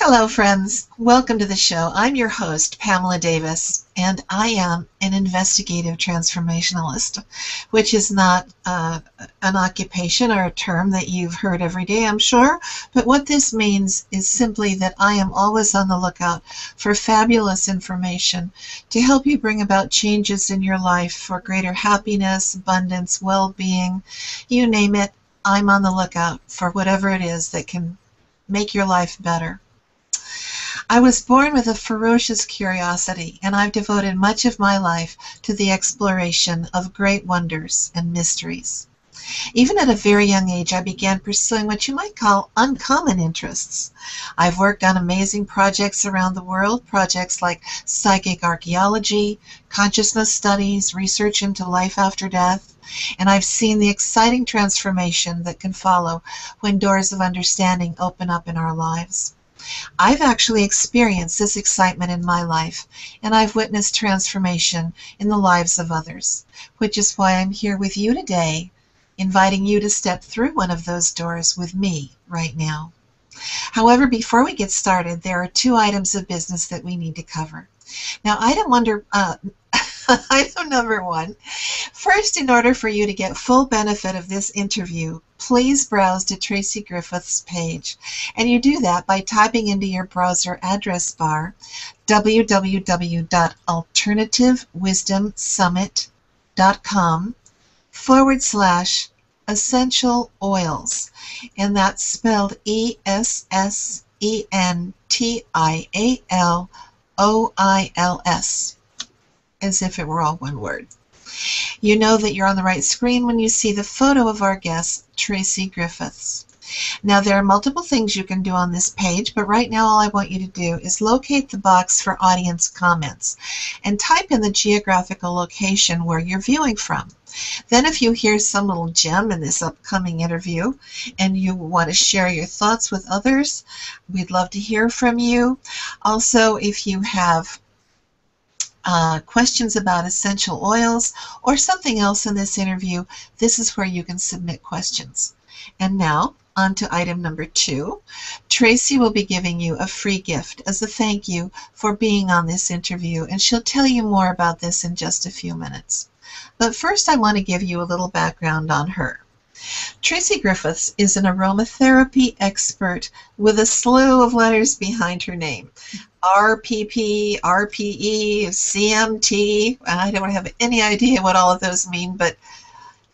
Hello, friends. Welcome to the show. I'm your host, Pamela Davis, and I am an investigative transformationalist, which is not an occupation or a term that you've heard every day, I'm sure. But what this means is simply that I am always on the lookout for fabulous information to help you bring about changes in your life for greater happiness, abundance, well-being, you name it. I'm on the lookout for whatever it is that can make your life better. I was born with a ferocious curiosity, and I've devoted much of my life to the exploration of great wonders and mysteries. Even at a very young age, I began pursuing what you might call uncommon interests. I've worked on amazing projects around the world, projects like psychic archaeology, consciousness studies, research into life after death, and I've seen the exciting transformation that can follow when doors of understanding open up in our lives. I've actually experienced this excitement in my life, and I've witnessed transformation in the lives of others, which is why I'm here with you today, inviting you to step through one of those doors with me right now. However, before we get started, there are two items of business that we need to cover. Now, item number one. First, in order for you to get full benefit of this interview, please browse to Tracy Griffiths' page. And you do that by typing into your browser address bar www.alternativewisdomsummit.com/essential oils. And that's spelled ESSENTIALOILS, as if it were all one word. You know that you're on the right screen when you see the photo of our guest, Tracy Griffiths. Now, there are multiple things you can do on this page, but right now all I want you to do is locate the box for audience comments and type in the geographical location where you're viewing from. Then if you hear some little gem in this upcoming interview and you want to share your thoughts with others, we'd love to hear from you. Also, if you have questions about essential oils or something else in this interview, this is where you can submit questions. And now, on to item number two. Tracy will be giving you a free gift as a thank you for being on this interview, and she'll tell you more about this in just a few minutes. But first, I want to give you a little background on her. Tracy Griffiths is an aromatherapy expert with a slew of letters behind her name. RPP, RPE, CMT. I don't have any idea what all of those mean, but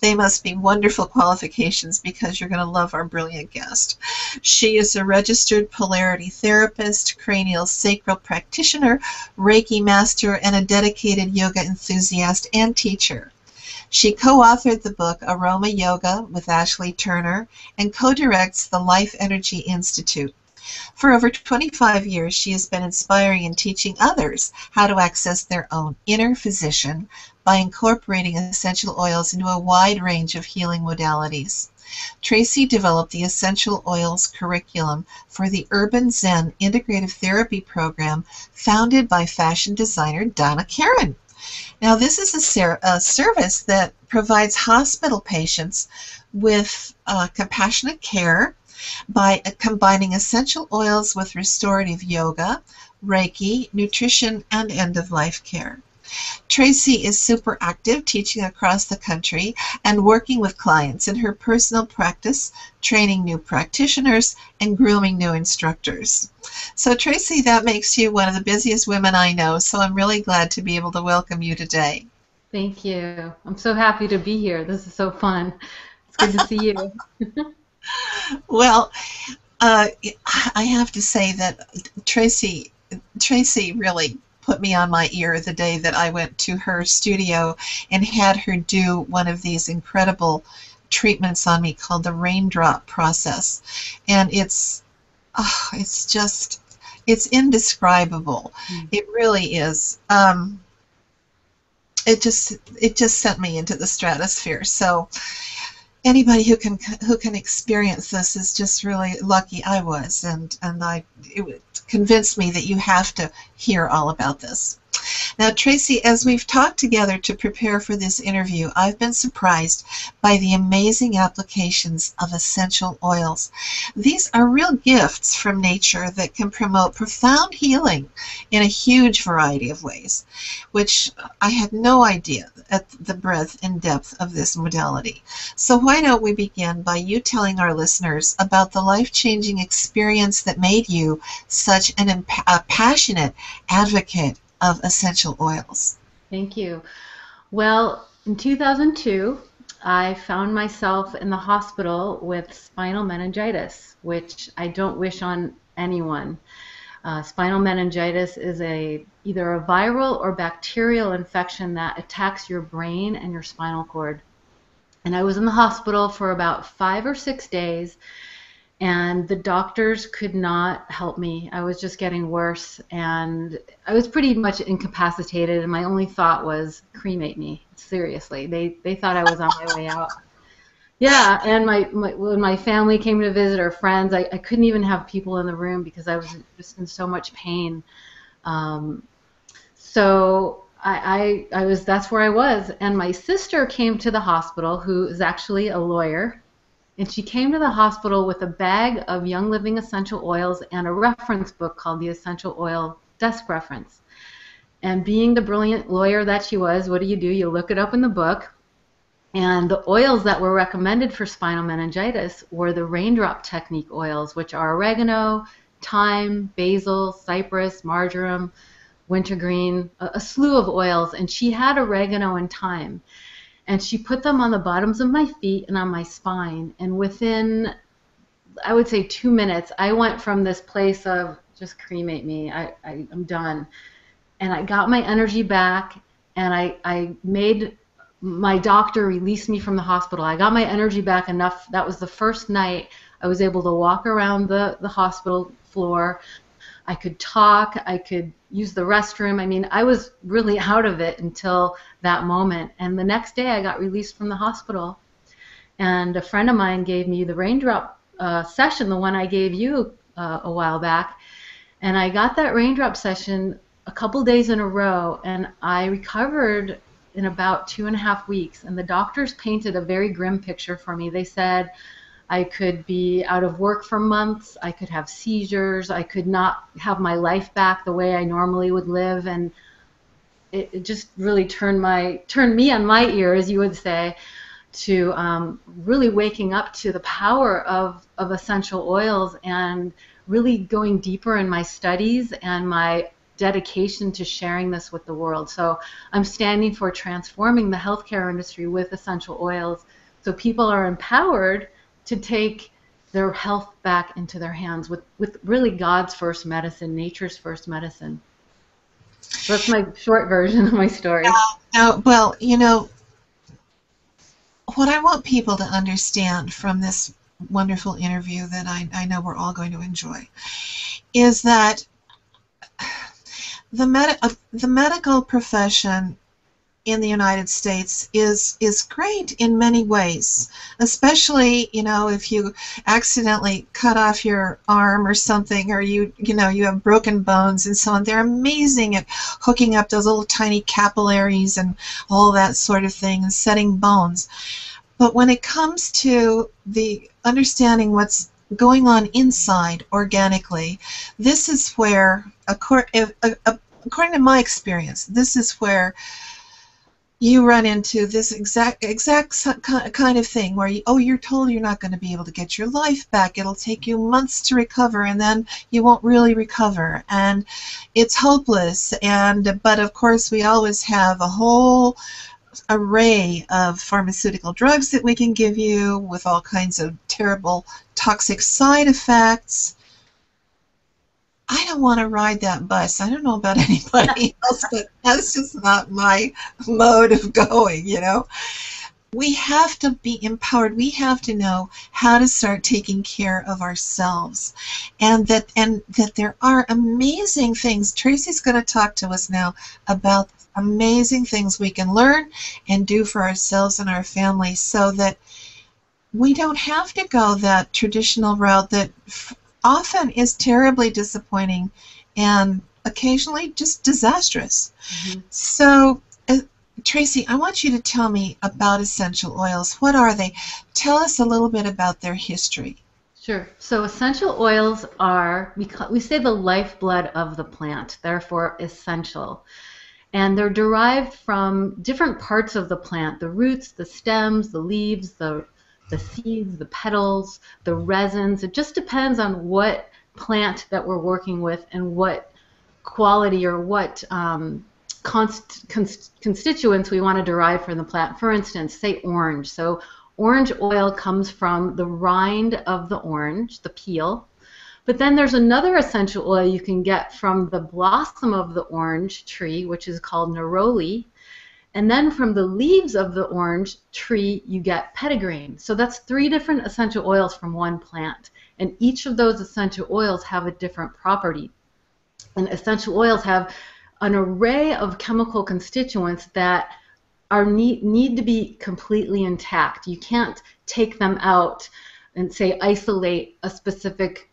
they must be wonderful qualifications because you're going to love our brilliant guest. She is a registered polarity therapist, cranial sacral practitioner, Reiki master, and a dedicated yoga enthusiast and teacher. She co-authored the book Aroma Yoga with Ashley Turner and co-directs the Life Energy Institute. For over 25 years, she has been inspiring and teaching others how to access their own inner physician by incorporating essential oils into a wide range of healing modalities. Tracy developed the Essential Oils curriculum for the Urban Zen Integrative Therapy program founded by fashion designer Donna Karan. Now, this is a service that provides hospital patients with compassionate care by combining essential oils with restorative yoga, Reiki, nutrition, and end-of-life care. Tracy is super active, teaching across the country and working with clients in her personal practice, training new practitioners, and grooming new instructors. So Tracy, that makes you one of the busiest women I know, so I'm really glad to be able to welcome you today. Thank you. I'm so happy to be here. This is so fun. It's good to see you. Well, I have to say that Tracy really put me on my ear the day that I went to her studio and had her do one of these incredible treatments on me called the raindrop process. And it's indescribable. It really is. It just sent me into the stratosphere. So anybody who can experience this is just really lucky. I was, and it convinced me that you have to hear all about this. Now, Tracy, as we've talked together to prepare for this interview, I've been surprised by the amazing applications of essential oils. These are real gifts from nature that can promote profound healing in a huge variety of ways, which I had no idea at the breadth and depth of this modality. So why don't we begin by you telling our listeners about the life-changing experience that made you such a passionate advocate of essential oils. Thank you. Well, in 2002, I found myself in the hospital with spinal meningitis, which I don't wish on anyone. Spinal meningitis is either a viral or bacterial infection that attacks your brain and your spinal cord. And I was in the hospital for about 5 or 6 days, and the doctors could not help me. I was just getting worse, and I was pretty much incapacitated, and my only thought was, cremate me. Seriously. They thought I was on my way out. Yeah, and when my family came to visit, or friends, I couldn't even have people in the room because I was just in so much pain. So that's where I was. And my sister came to the hospital, who is actually a lawyer. And she came to the hospital with a bag of Young Living essential oils and a reference book called the Essential Oil Desk Reference. And being the brilliant lawyer that she was, what do? You look it up in the book. And the oils that were recommended for spinal meningitis were the raindrop technique oils, which are oregano, thyme, basil, cypress, marjoram, wintergreen, a slew of oils. And she had oregano and thyme. And she put them on the bottoms of my feet and on my spine. And within, I would say, 2 minutes, I went from this place of just cremate me, I'm done. And I got my energy back, and I made my doctor release me from the hospital. I got my energy back enough. That was the first night I was able to walk around the hospital floor. I could talk, I could use the restroom. I mean, I was really out of it until that moment. And the next day I got released from the hospital. And a friend of mine gave me the raindrop session, the one I gave you a while back. And I got that raindrop session a couple days in a row, and I recovered in about 2.5 weeks. And the doctors painted a very grim picture for me. They said I could be out of work for months, I could have seizures, I could not have my life back the way I normally would live, and it just really turned me on my ear, as you would say, to really waking up to the power of essential oils and really going deeper in my studies and my dedication to sharing this with the world. So I'm standing for transforming the healthcare industry with essential oils so people are empowered to take their health back into their hands with really God's first medicine, nature's first medicine. So that's my short version of my story. Well, what I want people to understand from this wonderful interview that I know we're all going to enjoy is that the medical profession in the United States is great in many ways, especially if you accidentally cut off your arm or something, or you have broken bones and so on. They're amazing at hooking up those little tiny capillaries and all that sort of thing and setting bones. But when it comes to the understanding what's going on inside organically, this is where, according to my experience, this is where you run into this exact kind of thing where you're told you're not going to be able to get your life back. It'll take you months to recover, and then you won't really recover, and it's hopeless. But of course, we always have a whole array of pharmaceutical drugs that we can give you with all kinds of terrible toxic side effects. I don't want to ride that bus. I don't know about anybody else, but that's just not my mode of going, We have to be empowered. We have to know how to start taking care of ourselves. And that there are amazing things. Tracy's going to talk to us now about amazing things we can learn and do for ourselves and our families so that we don't have to go that traditional route that often is terribly disappointing and occasionally just disastrous. Mhm. So, Tracy, I want you to tell me about essential oils. What are they? Tell us a little bit about their history. Sure. So essential oils are, we say the lifeblood of the plant, therefore essential. And they're derived from different parts of the plant, the roots, the stems, the leaves, the seeds, the petals, the resins. It just depends on what plant that we're working with and what quality or what constituents we want to derive from the plant. For instance, say orange. So orange oil comes from the rind of the orange, the peel. But then there's another essential oil you can get from the blossom of the orange tree, which is called neroli. And then from the leaves of the orange tree, you get petitgrain. So that's 3 different essential oils from one plant. And each of those essential oils have a different property. And essential oils have an array of chemical constituents that need to be completely intact. You can't take them out and say isolate a specific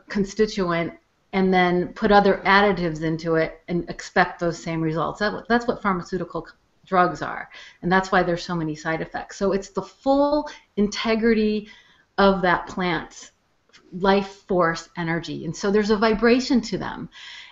constituent and then put other additives into it and expect those same results. That's what pharmaceutical drugs are, and that's why there's so many side effects. So it's the full integrity of that plant's life force energy, and so there's a vibration to them.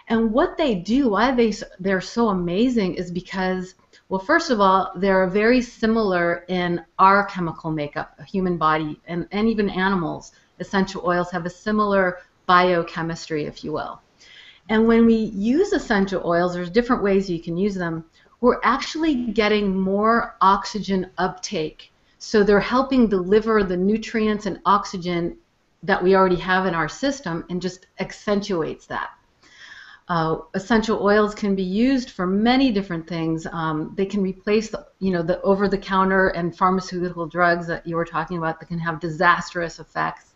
And what they do, why they're so amazing, is because, well, first of all, they're very similar in our chemical makeup, a human body, and even animals. Essential oils have a similar biochemistry, if you will. And when we use essential oils, there's different ways you can use them. We're actually getting more oxygen uptake. So they're helping deliver the nutrients and oxygen that we already have in our system and just accentuates that. Essential oils can be used for many different things. They can replace, the over-the-counter and pharmaceutical drugs that you were talking about that can have disastrous effects.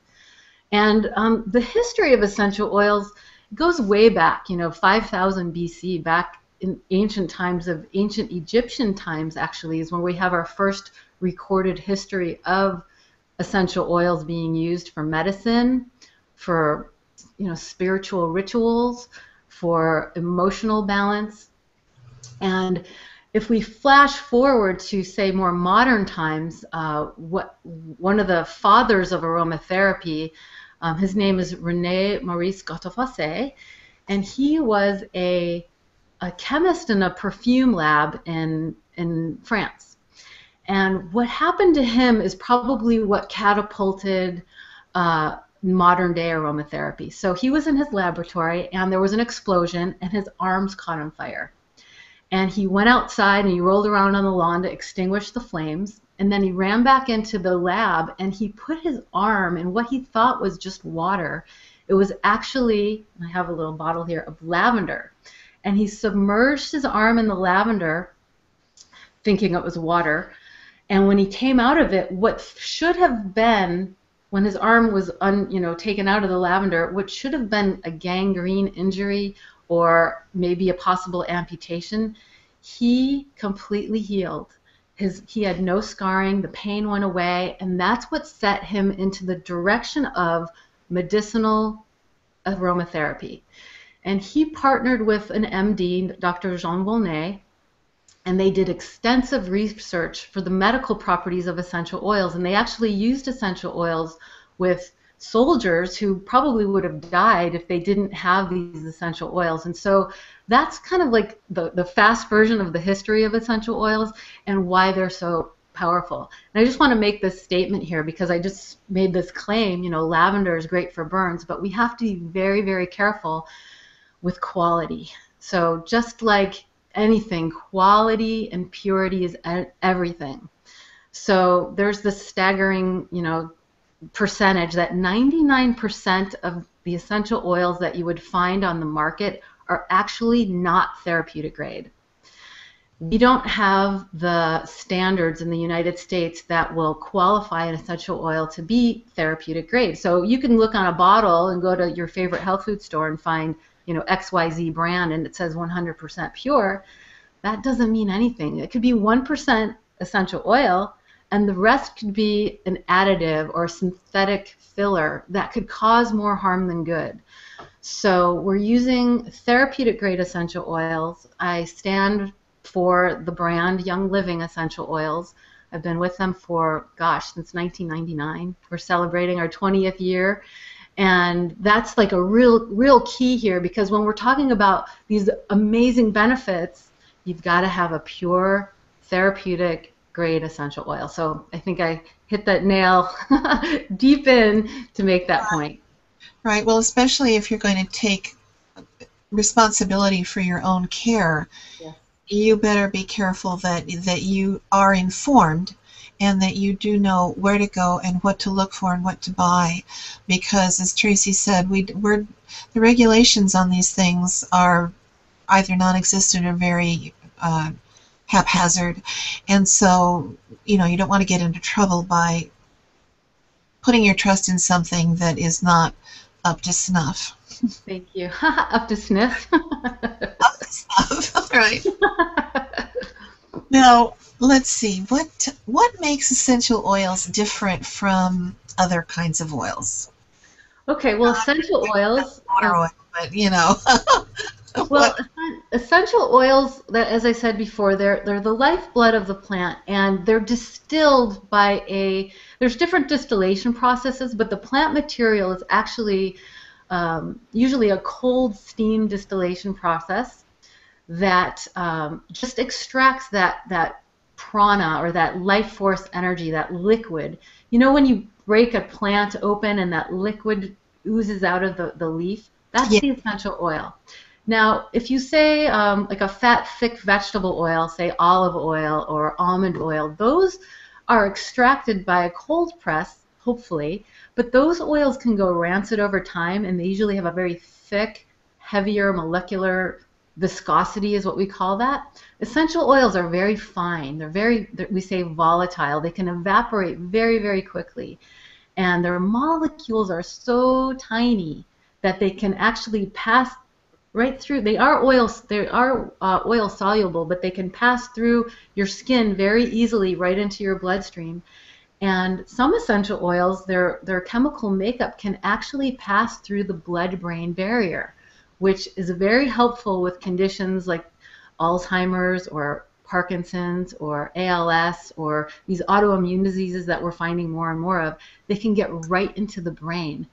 And the history of essential oils goes way back, 5,000 BC, back in ancient times of ancient Egyptian times, actually, is when we have our first recorded history of essential oils being used for medicine, for, spiritual rituals, for emotional balance. And if we flash forward to, say, more modern times, one of the fathers of aromatherapy, his name is René Maurice Gottofasé, and he was a chemist in a perfume lab in France. And what happened to him is probably what catapulted modern day aromatherapy. So he was in his laboratory and there was an explosion and his arms caught on fire. And he went outside and he rolled around on the lawn to extinguish the flames. And then he ran back into the lab and he put his arm in what he thought was just water. It was actually, I have a little bottle here, of lavender. And he submerged his arm in the lavender, thinking it was water. And when he came out of it, what should have been, when his arm was taken out of the lavender, what should have been a gangrene injury or maybe a possible amputation, he completely healed. He had no scarring, the pain went away, and that's what set him into the direction of medicinal aromatherapy. And he partnered with an MD, Dr. Jean Volney, and they did extensive research for the medical properties of essential oils, and they actually used essential oils with soldiers who probably would have died if they didn't have these essential oils. And so that's kind of like the fast version of the history of essential oils and why they're so powerful. And I just want to make this statement here because I just made this claim, lavender is great for burns, but we have to be very, very careful with quality. So just like anything, quality and purity is everything. So there's this staggering, percentage that 99% of the essential oils that you would find on the market are actually not therapeutic grade. We don't have the standards in the United States that will qualify an essential oil to be therapeutic grade. So you can look on a bottle and go to your favorite health food store and find, XYZ brand and it says 100% pure. That doesn't mean anything. It could be 1% essential oil and the rest could be an additive or a synthetic filler that could cause more harm than good. So we're using therapeutic grade essential oils. I stand for the brand Young Living Essential Oils. I've been with them for, gosh, since 1999. We're celebrating our 20th year. And that's like a real key here, because when we're talking about these amazing benefits, you've got to have a pure therapeutic grade essential oil. So I think I hit that nail deep in to make that point. Right. Well, especially if you're going to take responsibility for your own care, Yes. you better be careful that you are informed and that you do know where to go and what to look for and what to buy, because as Tracy said, the regulations on these things are either non-existent or very haphazard, and so you don't want to get into trouble by putting your trust in something that is not up to snuff. Thank you. Up to sniff. Up to snuff, right? Now, let's see. What makes essential oils different from other kinds of oils? Okay, well, essential oils. Water oil, but Well, what? essential oils, that, as I said before, they're the lifeblood of the plant, and they're distilled by there's different distillation processes, but the plant material is actually usually a cold steam distillation process that just extracts that prana, or that life force energy, that liquid. You know when you break a plant open and that liquid oozes out of the leaf? That's Yeah, the essential oil. Now, if you say like a fat, thick vegetable oil, say olive oil or almond oil, those are extracted by a cold press, hopefully, but those oils can go rancid over time, and they usually have a very thick, heavier molecular viscosity is what we call that. Essential oils are very fine. We say volatile. They can evaporate very, very quickly. And their molecules are so tiny that they can actually pass right through. They are oil soluble, but they can pass through your skin very easily right into your bloodstream. And some essential oils, their chemical makeup can actually pass through the blood-brain barrier, which is very helpful with conditions like Alzheimer's or Parkinson's or ALS or these autoimmune diseases that we're finding more and more of. They can get right into the brain.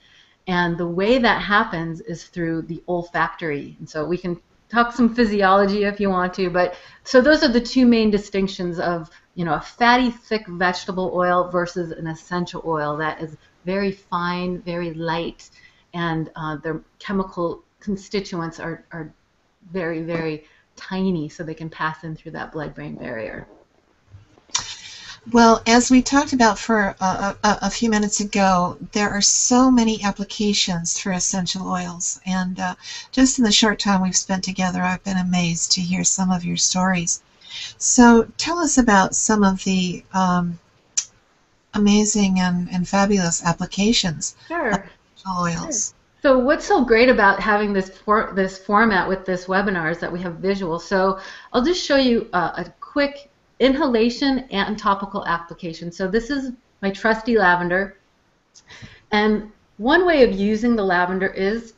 And the way that happens is through the olfactory. And so we can talk some physiology if you want to, but so those are the two main distinctions of, a fatty, thick vegetable oil versus an essential oil that is very fine, very light, and their chemical constituents are very, very tiny, so they can pass in through that blood-brain barrier. well, as we talked about for a few minutes ago, there are so many applications for essential oils, and just in the short time we've spent together, I've been amazed to hear some of your stories. So tell us about some of the amazing and fabulous applications of Sure. essential oils. So what's so great about having this format with this webinar is that we have visuals. So I'll just show you a quick inhalation and topical application. So this is my trusty lavender. And one way of using the lavender is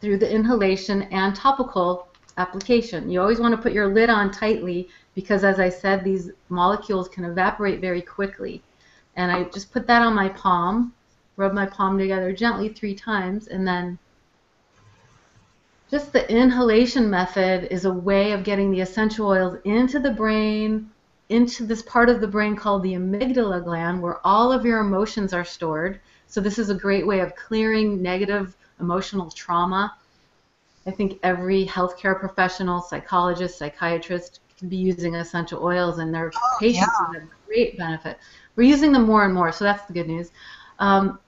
through the inhalation and topical application. You always want to put your lid on tightly because, as I said, these molecules can evaporate very quickly. And I just put that on my palm, rub my palm together gently 3 times, and then just the inhalation method is a way of getting the essential oils into the brain, into this part of the brain called the amygdala gland, where all of your emotions are stored. So this is a great way of clearing negative emotional trauma. I think every healthcare professional, psychologist, psychiatrist could be using essential oils, and their Oh, patients yeah. have a great benefit. We're using them more and more, so that's the good news.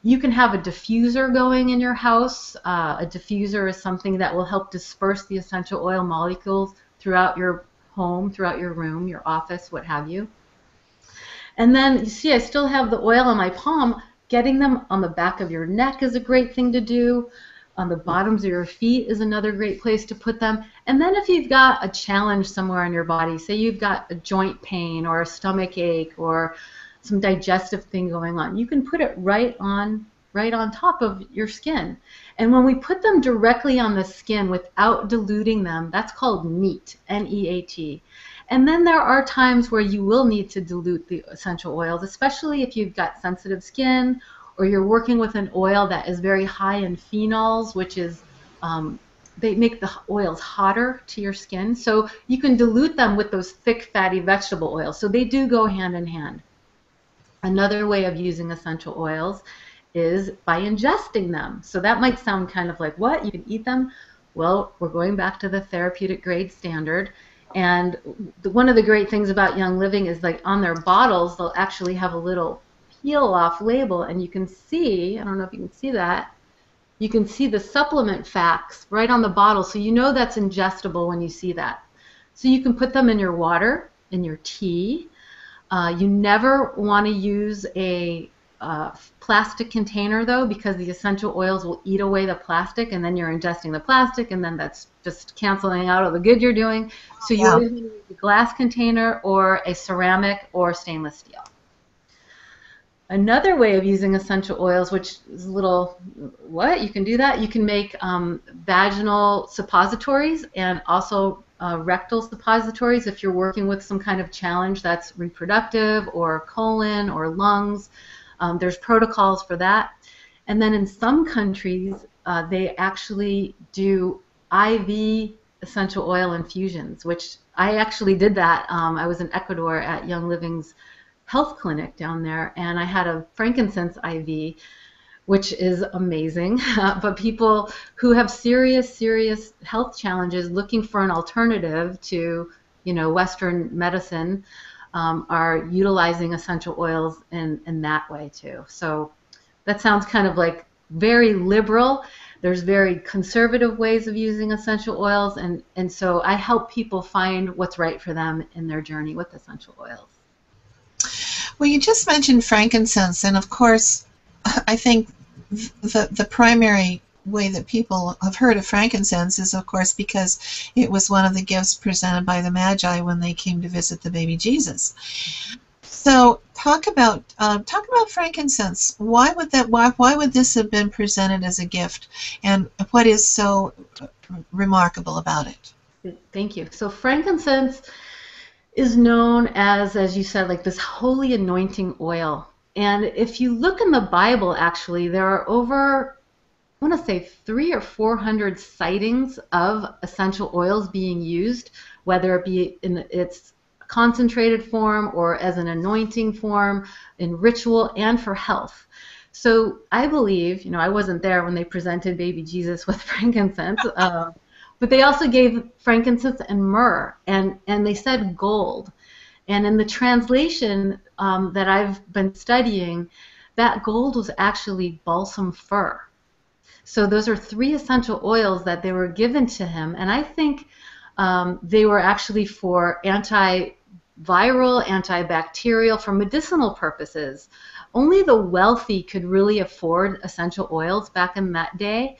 You can have a diffuser going in your house. A diffuser is something that will help disperse the essential oil molecules throughout your home, throughout your room, your office, what have you. And then you see I still have the oil on my palm. Getting them on the back of your neck is a great thing to do. On the bottoms of your feet is another great place to put them. And then if you've got a challenge somewhere in your body, say you've got a joint pain or a stomach ache or some digestive thing going on, you can put it right on top of your skin. And when we put them directly on the skin without diluting them, that's called neat, N-E-A-T. And then there are times where you will need to dilute the essential oils, especially if you've got sensitive skin or you're working with an oil that is very high in phenols, which is, they make the oils hotter to your skin. So you can dilute them with those thick, fatty vegetable oils. So they do go hand in hand. Another way of using essential oils is by ingesting them. So that might sound kind of like, what? You can eat them? Well, we're going back to the therapeutic grade standard. And one of the great things about Young Living is, like, on their bottles, they'll actually have a little peel off label, and you can see, I don't know if you can see that, you can see the supplement facts right on the bottle. So you know that's ingestible when you see that. So you can put them in your water, in your tea. You never want to use a plastic container, though, because the essential oils will eat away the plastic, and then you're ingesting the plastic, and then that's just canceling out all the good you're doing. So you always need a glass container or a ceramic or stainless steel. Another way of using essential oils, which is a little, what? You can do that? You can make vaginal suppositories and also rectal suppositories if you're working with some kind of challenge that's reproductive or colon or lungs. There's protocols for that. And then in some countries, they actually do IV essential oil infusions, which I actually did that. I was in Ecuador at Young Living's health clinic down there, and I had a frankincense IV, which is amazing. But people who have serious health challenges looking for an alternative to, Western medicine, are utilizing essential oils in that way too. So that sounds kind of like very liberal. There's very conservative ways of using essential oils, and so I help people find what's right for them in their journey with essential oils. Well, you just mentioned frankincense, and of course, I think the primary way that people have heard of frankincense is, of course, because it was one of the gifts presented by the Magi when they came to visit the baby Jesus. So, talk about frankincense. Why would this have been presented as a gift, and what is so remarkable about it? Thank you. So, frankincense is known as you said, like this holy anointing oil. And if you look in the Bible, actually, there are over, I want to say, 300 or 400 sightings of essential oils being used, whether it be in its concentrated form or as an anointing form, in ritual and for health. So I believe, I wasn't there when they presented baby Jesus with frankincense, but they also gave frankincense and myrrh, and they said gold. And in the translation that I've been studying, that gold was actually balsam fir. So those are 3 essential oils that they were given to him, and I think they were actually for antiviral, antibacterial, for medicinal purposes. Only the wealthy could really afford essential oils back in that day.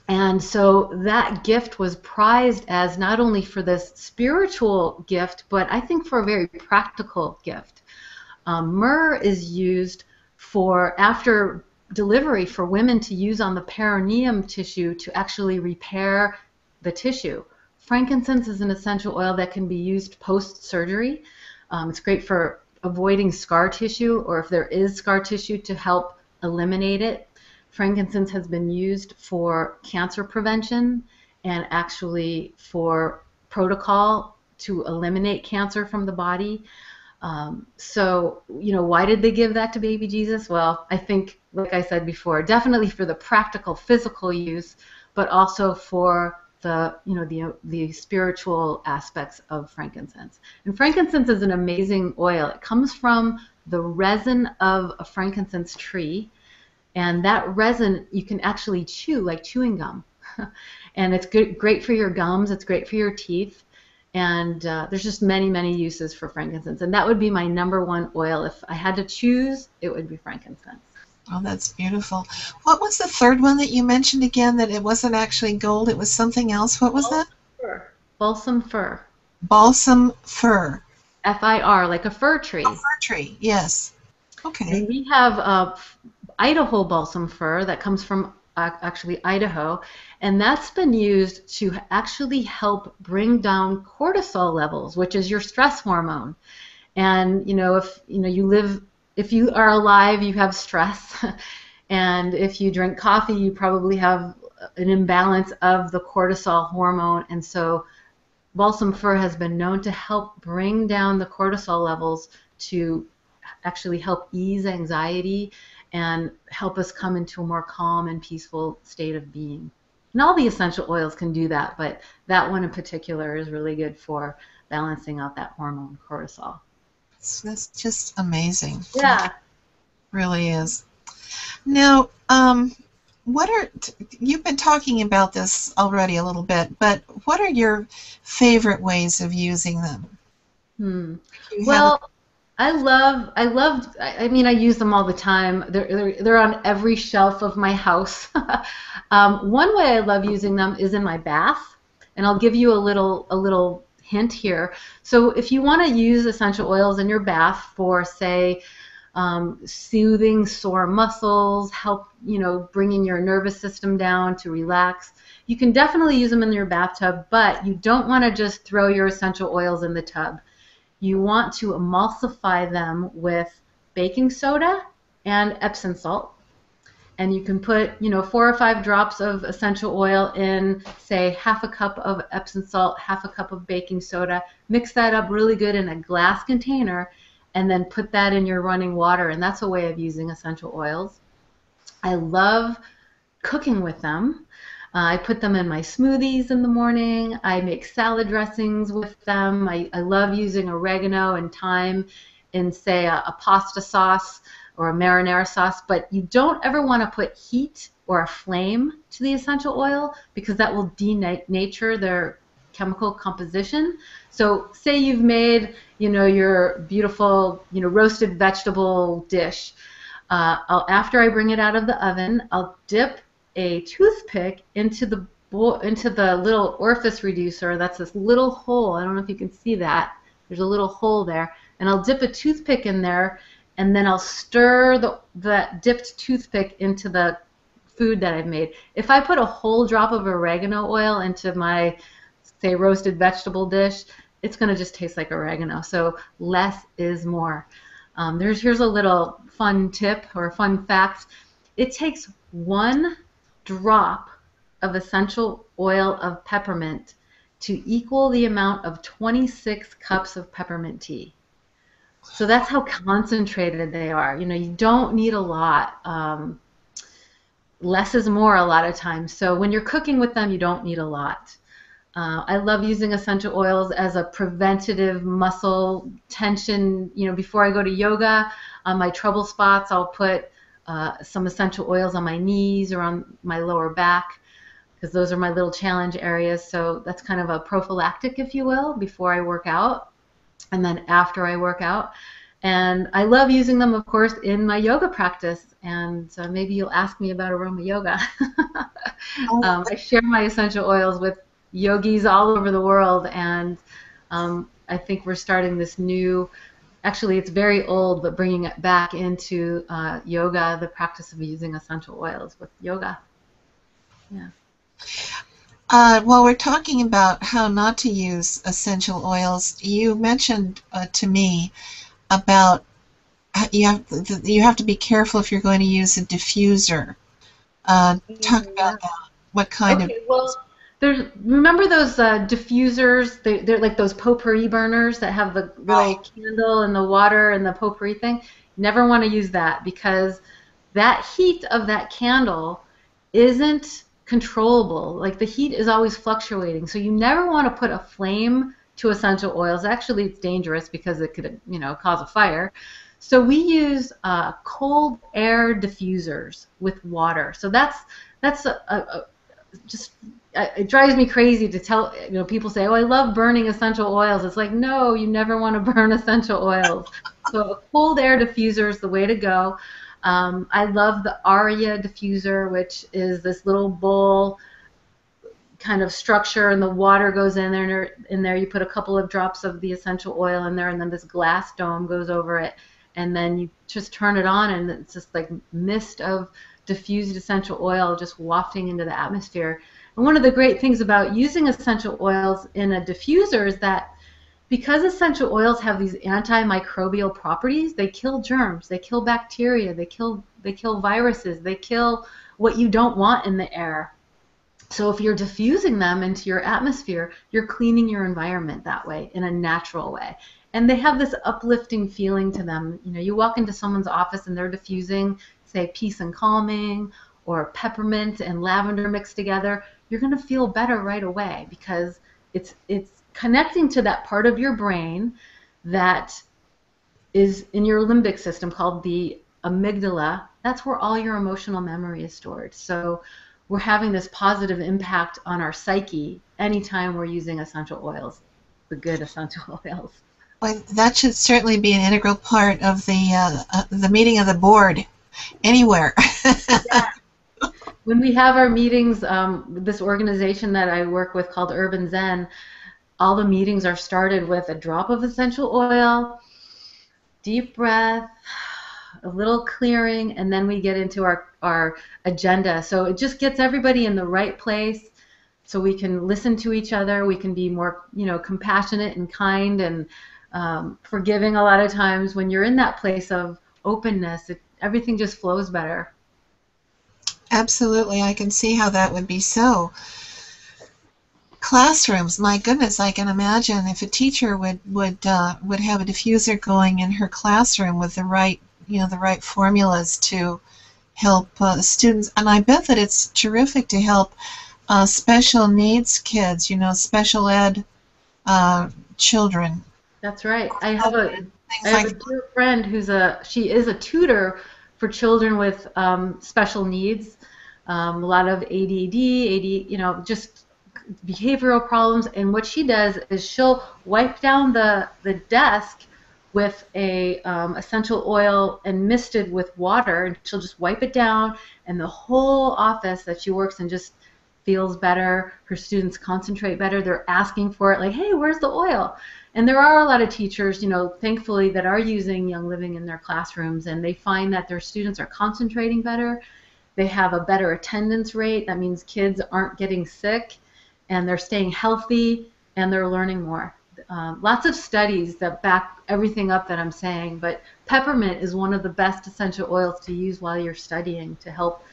And so that gift was prized as not only for this spiritual gift, but I think for a very practical gift. Myrrh is used for, after delivery, for women to use on the perineum tissue to actually repair the tissue. Frankincense is an essential oil that can be used post-surgery. It's great for avoiding scar tissue, or if there is scar tissue, to help eliminate it. Frankincense has been used for cancer prevention and actually for protocol to eliminate cancer from the body. So, why did they give that to baby Jesus? Well, I think, like I said before, definitely for the practical physical use, but also for the spiritual aspects of frankincense. And frankincense is an amazing oil. It comes from the resin of a frankincense tree. And that resin you can actually chew, like chewing gum. And it's great for your gums. It's great for your teeth. And there's just many uses for frankincense. And that would be my #1 oil. If I had to choose, it would be frankincense. Oh, that's beautiful. What was the third one that you mentioned again, that it wasn't actually gold, it was something else? What was that? Balsam fir. Balsam fir. F-I-R, like a fir tree. A fir tree, yes. Okay. And we have Idaho balsam fir that comes from actually Idaho, and that's been used to actually help bring down cortisol levels, which is your stress hormone. And if you are alive, you have stress, and if you drink coffee, you probably have an imbalance of the cortisol hormone, and so balsam fir has been known to help bring down the cortisol levels to actually help ease anxiety and help us come into a more calm and peaceful state of being. And all the essential oils can do that, but that one in particular is really good for balancing out that hormone cortisol. That's just amazing. Yeah. Really is. Now, you've been talking about this already a little bit, but what are your favorite ways of using them? Well, I mean, I use them all the time. They're on every shelf of my house. One way I love using them is in my bath, and I'll give you a little hint here. So if you want to use essential oils in your bath for, say, soothing sore muscles, help, bringing your nervous system down to relax, you can definitely use them in your bathtub, but you don't want to just throw your essential oils in the tub. You want to emulsify them with baking soda and Epsom salt. And you can put, 4 or 5 drops of essential oil in, say, half a cup of Epsom salt, half a cup of baking soda. Mix that up really good in a glass container, and then put that in your running water. And that's a way of using essential oils. I love cooking with them. I put them in my smoothies in the morning. I make salad dressings with them. I love using oregano and thyme in, say, a pasta sauce or a marinara sauce, but you don't ever want to put heat or a flame to the essential oil because that will denature their chemical composition. So say you've made, your beautiful, roasted vegetable dish. After I bring it out of the oven, I'll dip a toothpick into the little orifice reducer. That's this little hole. I don't know if you can see that. There's a little hole there. And I'll dip a toothpick in there, and then I'll stir the dipped toothpick into the food that I've made. If I put a whole drop of oregano oil into my, say, roasted vegetable dish, it's going to just taste like oregano. So less is more. Here's a little fun tip or fun fact. It takes 1 drop of essential oil of peppermint to equal the amount of 26 cups of peppermint tea. So that's how concentrated they are. You don't need a lot. Less is more a lot of times. So when you're cooking with them, you don't need a lot. I love using essential oils as a preventative muscle tension. Before I go to yoga, on my trouble spots, I'll put some essential oils on my knees or on my lower back because those are my little challenge areas. So that's kind of a prophylactic, if you will, before I work out and then after I work out. And I love using them, of course, in my yoga practice. And so maybe you'll ask me about aroma yoga. I share my essential oils with yogis all over the world, and I think we're starting this new, actually it's very old, but bringing it back into yoga, the practice of using essential oils with yoga. Yeah. While we're talking about how not to use essential oils, you mentioned to me about you have to be careful if you're going to use a diffuser. Talk about that. What kind of... Well, remember those diffusers? They're like those potpourri burners that have the little candle and the water and the potpourri thing. Never want to use that because that heat of that candle isn't controllable. Like the heat is always fluctuating. So you never want to put a flame to essential oils. Actually, it's dangerous because it could, cause a fire. So we use cold air diffusers with water. So that's just it drives me crazy to tell people say, oh, I love burning essential oils. It's like, no, you never want to burn essential oils. So a cold air diffuser is the way to go. I love the Aria diffuser, which is this little bowl kind of structure, and the water goes in there. You put a couple of drops of the essential oil in there, and then this glass dome goes over it, and then you just turn it on, and it's just like mist of diffused essential oil just wafting into the atmosphere. And one of the great things about using essential oils in a diffuser is that because essential oils have these antimicrobial properties, they kill germs, they kill bacteria, they kill viruses, they kill what you don't want in the air. So if you're diffusing them into your atmosphere, you're cleaning your environment that way in a natural way. And they have this uplifting feeling to them. You know, you walk into someone's office and they're diffusing, say, peace and calming or peppermint and lavender mixed together, you're going to feel better right away because it's connecting to that part of your brain that is in your limbic system called the amygdala. That's where all your emotional memory is stored. So we're having this positive impact on our psyche anytime we're using essential oils, the good essential oils. Well, that should certainly be an integral part of the meeting of the board anywhere. Yeah. When we have our meetings, this organization that I work with called Urban Zen, all the meetings are started with a drop of essential oil, deep breath, a little clearing, and then we get into our agenda. So it just gets everybody in the right place so we can listen to each other. We can be more, compassionate and kind and forgiving a lot of times. When you're in that place of openness, everything just flows better. Absolutely. I can see how that would be so. Classrooms, my goodness, I can imagine if a teacher would have a diffuser going in her classroom with the right formulas to help students, and I bet that it's terrific to help special needs kids, special ed children. That's right. I have a dear friend she is a tutor for children with special needs, a lot of ADD, just behavioral problems. And what she does is she'll wipe down the desk with a essential oil and misted with water, and she'll just wipe it down, and the whole office that she works in just feels better. Her students concentrate better. They're asking for it, like, hey, where's the oil? And there are a lot of teachers, thankfully, that are using Young Living in their classrooms, and they find that their students are concentrating better. They have a better attendance rate. That means kids aren't getting sick, and they're staying healthy, and they're learning more. Lots of studies that back everything up that I'm saying, but peppermint is one of the best essential oils to use while you're studying to help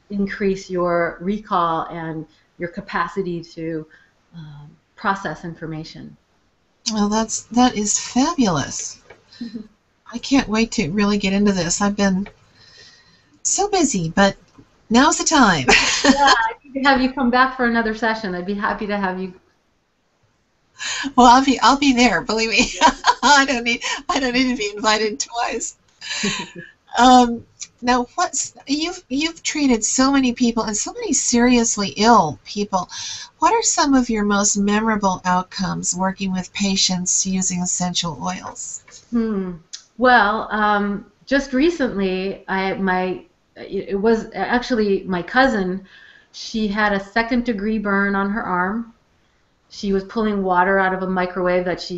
increase your recall and your capacity to process information. Well, that is fabulous. I can't wait to really get into this. I've been so busy, but now's the time. Yeah, I need to have you come back for another session. I'd be happy to have you. Well, I'll be there. Believe me, I don't need to be invited twice. Now, you've treated so many people and so many seriously ill people. What are some of your most memorable outcomes working with patients using essential oils? Well, just recently, it was actually my cousin. She had a second-degree burn on her arm. She was pulling water out of a microwave that she,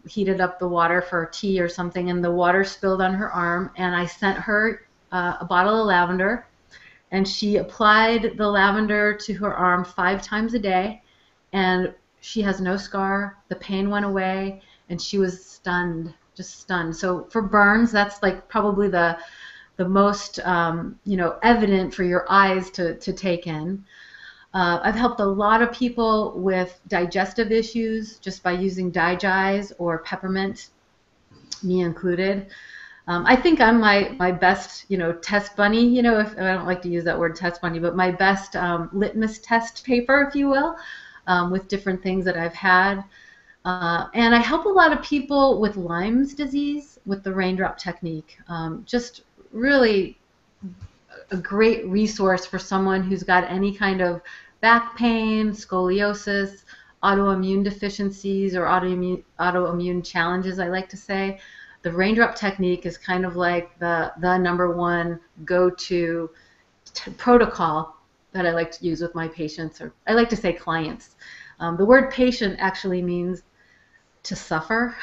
heated up the water for tea or something, and the water spilled on her arm, and I sent her a bottle of lavender, and she applied the lavender to her arm 5 times a day, and she has no scar. The pain went away, and she was stunned, just stunned. So for burns, that's like probably the most, evident for your eyes to take in. I've helped a lot of people with digestive issues just by using Digize or peppermint, me included. I think I'm my best, test bunny, if I don't like to use that word test bunny, but my best litmus test paper, if you will, with different things that I've had. And I help a lot of people with Lyme's disease with the raindrop technique. Just really a great resource for someone who's got any kind of back pain, scoliosis, autoimmune deficiencies, or autoimmune challenges, I like to say. The raindrop technique is kind of like the number one go-to protocol that I like to use with my patients, or I like to say clients. The word patient actually means to suffer.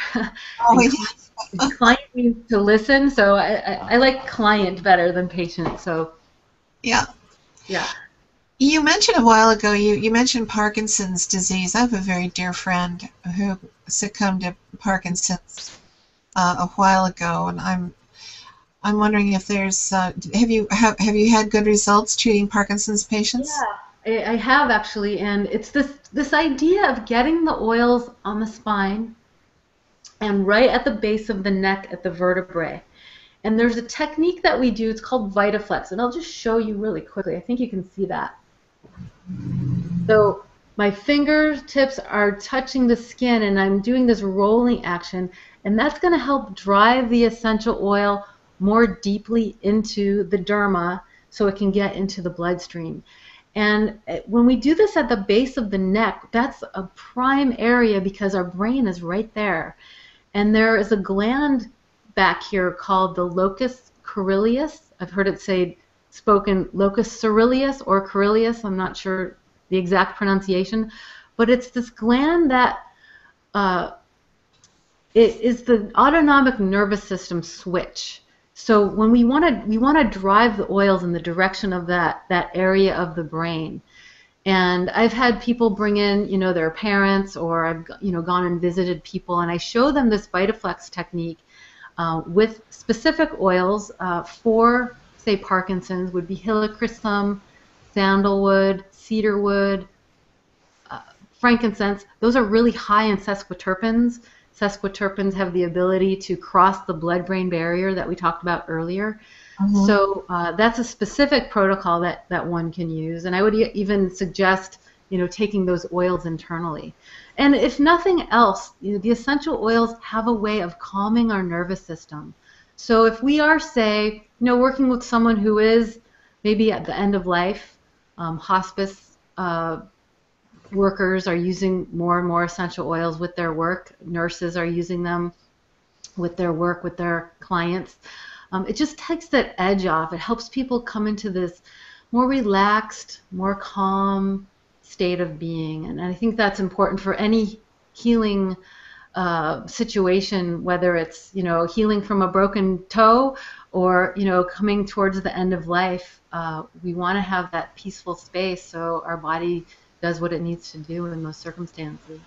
Oh, yes. Client means to listen, so I like client better than patient. So Yeah. Yeah. You mentioned a while ago, you mentioned Parkinson's disease. I have a very dear friend who succumbed to Parkinson's a while ago, and I'm wondering if there's have you had good results treating Parkinson's patients? Yeah, I have actually, and it's this idea of getting the oils on the spine and right at the base of the neck at the vertebrae. And there's a technique that we do, it's called VitaFlex, and I'll just show you really quickly. I think you can see that. So my fingertips are touching the skin and I'm doing this rolling action, and that's going to help drive the essential oil more deeply into the derma so it can get into the bloodstream. And when we do this at the base of the neck, that's a prime area because our brain is right there. And there is a gland back here called the locus coeruleus. I've heard it spoken locus coeruleus or coeruleus. I'm not sure the exact pronunciation, but it's this gland that it is the autonomic nervous system switch. So when we want to drive the oils in the direction of that area of the brain. And I've had people bring in, their parents, or I've, gone and visited people, and I show them this VitaFlex technique with specific oils for, say, Parkinson's would be helichrysum, sandalwood, cedarwood, frankincense. Those are really high in sesquiterpenes. Sesquiterpenes have the ability to cross the blood-brain barrier that we talked about earlier. Mm-hmm. So that's a specific protocol that one can use. And I would even suggest, taking those oils internally. And if nothing else, the essential oils have a way of calming our nervous system. So if we are, say, working with someone who is maybe at the end of life, hospice workers are using more and more essential oils with their work. Nurses are using them with their work, with their clients. It just takes that edge off. It helps people come into this more relaxed, more calm state of being. And I think that's important for any healing situation, whether it's, healing from a broken toe or, coming towards the end of life. We want to have that peaceful space so our body does what it needs to do in those circumstances.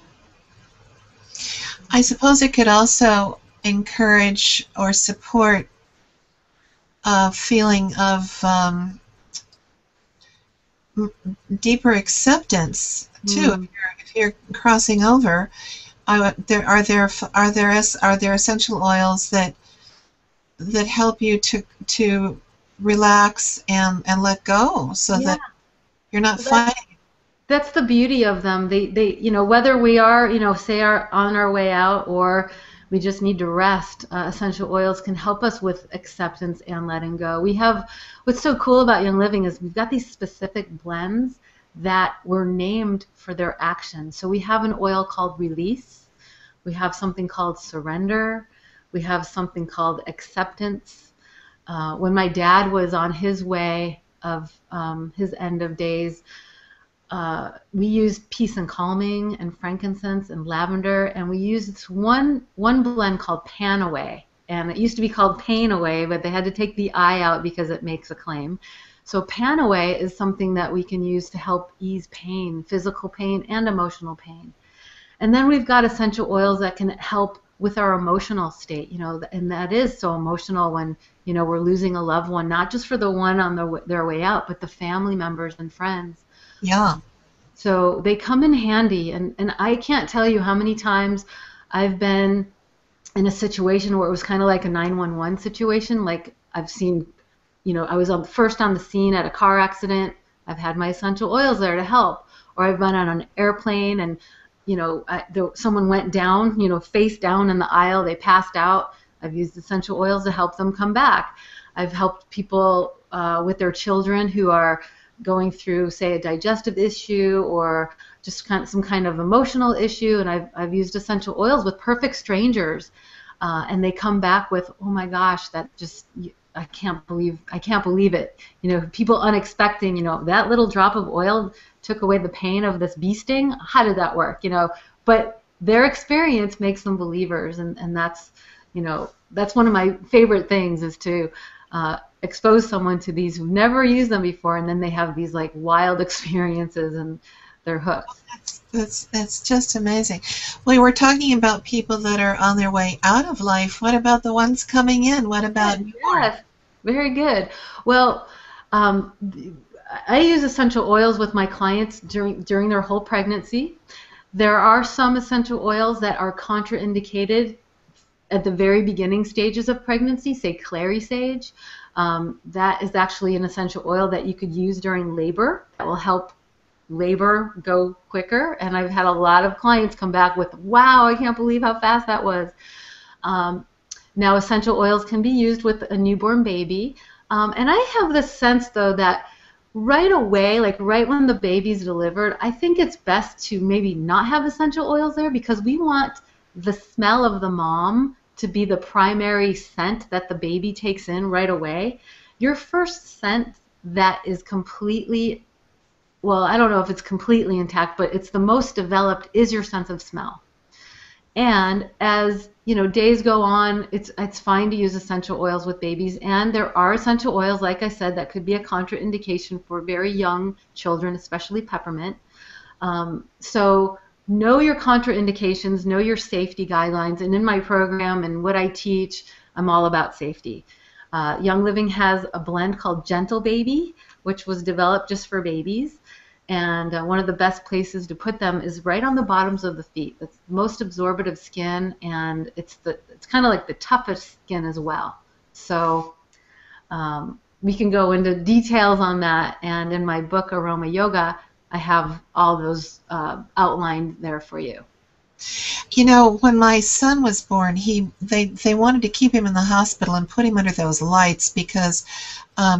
I suppose it could also encourage or support a feeling of deeper acceptance too. If you're crossing over, are there essential oils that help you to relax and let go, so that you're not fighting? That's the beauty of them. They whether we are, say on our way out or we just need to rest, essential oils can help us with acceptance and letting go. What's so cool about Young Living is we've got these specific blends that were named for their action. So we have an oil called Release. We have something called Surrender. We have something called Acceptance. When my dad was on his way of his end of days, we used peace and calming and frankincense and lavender, and we used this one blend called Pan Away, and it used to be called Pain Away, but they had to take the I out because it makes acclaim. So Pan Away is something that we can use to help ease pain, physical pain and emotional pain. And then we've got essential oils that can help with our emotional state, and that is so emotional when, we're losing a loved one, not just for the one on their way out, but the family members and friends. Yeah. So they come in handy, and I can't tell you how many times I've been in a situation where it was kind of like a 911 situation. Like I've seen, I was first on the scene at a car accident. I've had my essential oils there to help. Or I've been on an airplane and, someone went down, face down in the aisle. They passed out. I've used essential oils to help them come back. I've helped people with their children who are going through, say, a digestive issue or just some kind of emotional issue, and I've used essential oils with perfect strangers, and they come back with, oh my gosh, that just, I can't believe it. People unexpected, that little drop of oil took away the pain of this bee sting. How did that work? But their experience makes them believers, and that's, that's one of my favorite things is to expose someone to these who've never used them before, and then they have these like wild experiences and they're hooked. That's just amazing. We were talking about people that are on their way out of life. What about the ones coming in? What about newborn? Yes, very good. Well, um, I use essential oils with my clients during their whole pregnancy. There are some essential oils that are contraindicated at the very beginning stages of pregnancy, say clary sage. That is actually an essential oil that you could use during labor that will help labor go quicker. And I've had a lot of clients come back with, wow, I can't believe how fast that was. Um, Now, essential oils can be used with a newborn baby. And I have the sense, though, that right away, like right when the baby's delivered, I think it's best to maybe not have essential oils there because we want the smell of the mom to be the primary scent that the baby takes in right away. Your first scent that is completely, well, I don't know if it's completely intact, but it's the most developed is your sense of smell. And as days go on, it's fine to use essential oils with babies. And there are essential oils, like I said, that could be a contraindication for very young children, especially peppermint. So know your contraindications, know your safety guidelines. And in my program and what I teach, I'm all about safety. Young Living has a blend called Gentle Baby, which was developed just for babies. And one of the best places to put them is right on the bottoms of the feet. It's the most absorbative skin, and it's kind of like the toughest skin as well. So we can go into details on that. And in my book, Aroma Yoga, I have all those outlined there for you. When my son was born, they wanted to keep him in the hospital and put him under those lights because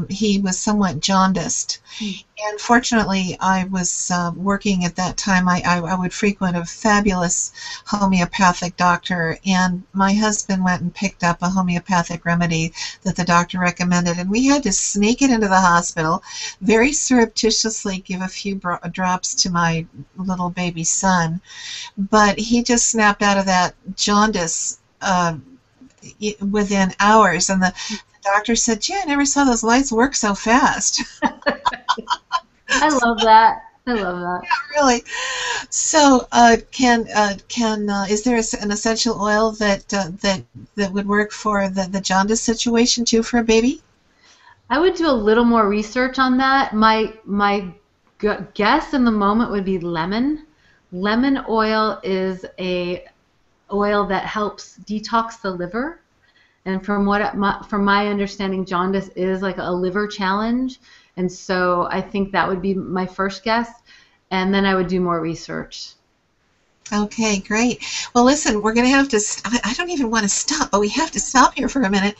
he was somewhat jaundiced. And fortunately, I was working at that time. I would frequent a fabulous homeopathic doctor, and my husband went and picked up a homeopathic remedy that the doctor recommended, and we had to sneak it into the hospital, very surreptitiously give a few drops to my little baby son, but he just snapped out of that jaundice within hours, and the doctor said, "Gee, I never saw those lights work so fast." I love that. I love that. Yeah, really. So, is there an essential oil that would work for the jaundice situation too for a baby? I would do a little more research on that. My guess in the moment would be lemon. Lemon oil is a oil that helps detox the liver. And from my understanding, jaundice is like a liver challenge. And so I think that would be my first guess. And then I would do more research. Okay, great. Well, listen, we're going to have to, I don't even want to stop, but we have to stop here for a minute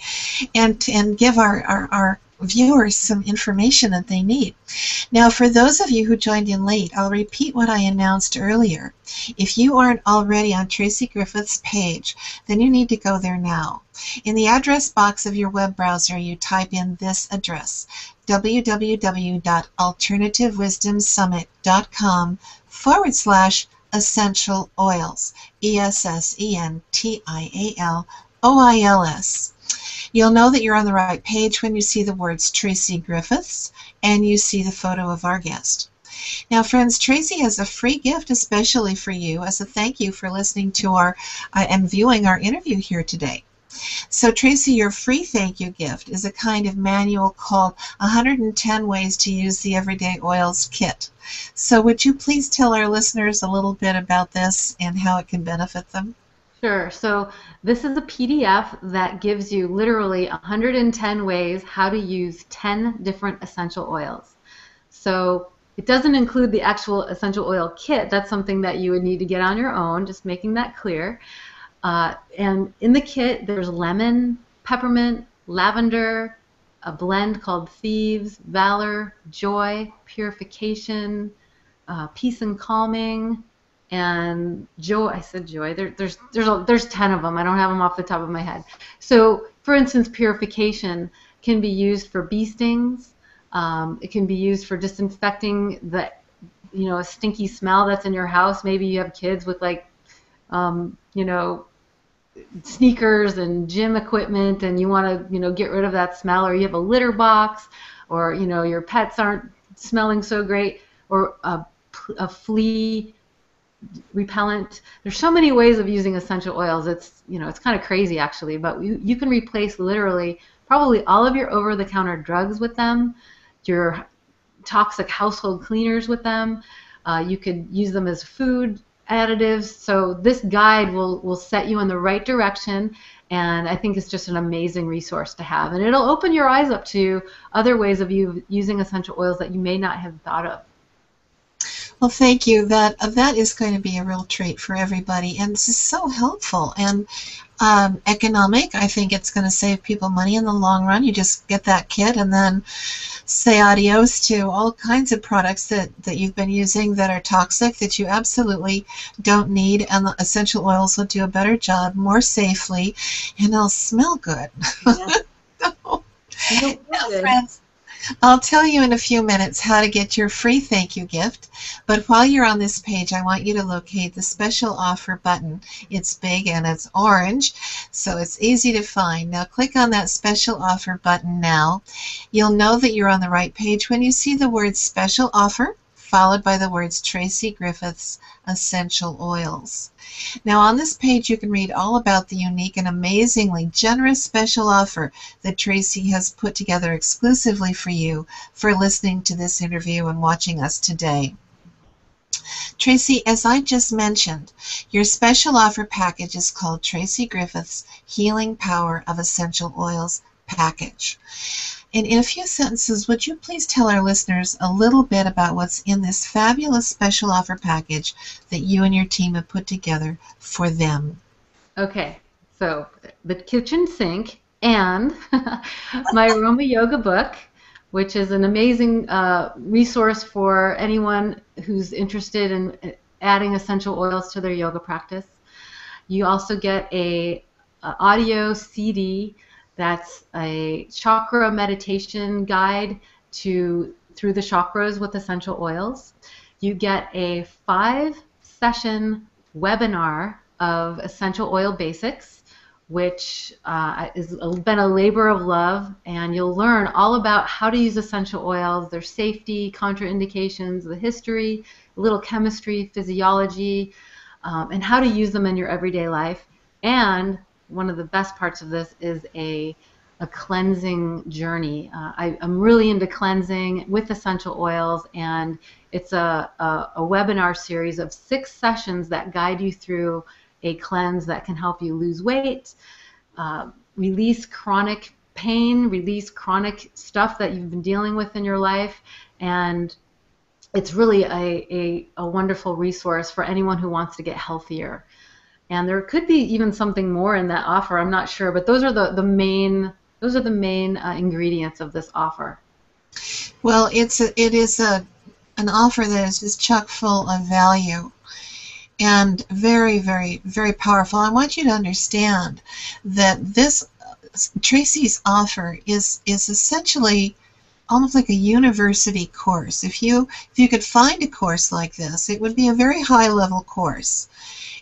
and give our viewers some information that they need. Now, for those of you who joined in late, I'll repeat what I announced earlier. If you aren't already on Tracy Griffiths' page, then you need to go there now. In the address box of your web browser, you type in this address, www.alternativewisdomsummit.com/essential oils, ESSENTIALOILS. You'll know that you're on the right page when you see the words Tracy Griffiths and you see the photo of our guest. Now, friends, Tracy has a free gift especially for you as a thank you for listening to and viewing our interview here today. So, Tracy, your free thank you gift is a kind of manual called 110 Ways to Use the Everyday Oils Kit. So would you please tell our listeners a little bit about this and how it can benefit them? Sure. So this is a PDF that gives you literally 110 ways how to use 10 different essential oils. So it doesn't include the actual essential oil kit. That's something that you would need to get on your own, just making that clear. And in the kit, there's lemon, peppermint, lavender, a blend called Thieves, Valor, Joy, Purification, Peace and Calming, and Joy. I said Joy. There's 10 of them. I don't have them off the top of my head. So, for instance, Purification can be used for bee stings. It can be used for disinfecting a stinky smell that's in your house. Maybe you have kids with sneakers and gym equipment, and you want to, get rid of that smell, or you have a litter box, or, your pets aren't smelling so great, or a flea repellent. There's so many ways of using essential oils. It's kind of crazy actually, but you can replace literally probably all of your over-the-counter drugs with them, your toxic household cleaners with them. You could use them as food additives. So this guide will set you in the right direction, and I think it's just an amazing resource to have. And it'll open your eyes up to other ways of using essential oils that you may not have thought of. Well, thank you. That is going to be a real treat for everybody, and this is so helpful and economic. I think it's going to save people money in the long run. You just get that kit and then say adios to all kinds of products that you've been using that are toxic, that you absolutely don't need, and the essential oils will do a better job, more safely, and they'll smell good. Yeah. Now, friends, I'll tell you in a few minutes how to get your free thank you gift, but while you're on this page, I want you to locate the special offer button. It's big and it's orange, so it's easy to find. Now click on that special offer button now. You'll know that you're on the right page when you see the word special offer, followed by the words Tracy Griffiths Essential Oils. Now on this page you can read all about the unique and amazingly generous special offer that Tracy has put together exclusively for you for listening to this interview and watching us today. Tracy, as I just mentioned, your special offer package is called Tracy Griffiths Healing Power of Essential Oils Package. And in a few sentences, would you please tell our listeners a little bit about what's in this fabulous special offer package that you and your team have put together for them? Okay, so the kitchen sink and my Aroma Yoga book, which is an amazing resource for anyone who's interested in adding essential oils to their yoga practice. You also get a audio CD that's a chakra meditation guide through the chakras with essential oils. You get a 5-session webinar of essential oil basics, which has been a labor of love, and you'll learn all about how to use essential oils, their safety, contraindications, the history, a little chemistry, physiology, and how to use them in your everyday life. And one of the best parts of this is a cleansing journey. I'm really into cleansing with essential oils, and it's a webinar series of 6 sessions that guide you through a cleanse that can help you lose weight, release chronic pain, release chronic stuff that you've been dealing with in your life, and it's really a wonderful resource for anyone who wants to get healthier. And there could be even something more in that offer. I'm not sure, but those are the main ingredients of this offer. Well, it is an offer that is just chock full of value and very, very, very powerful. I want you to understand that this Tracy's offer is essentially almost like a university course. If you could find a course like this, it would be a very high-level course.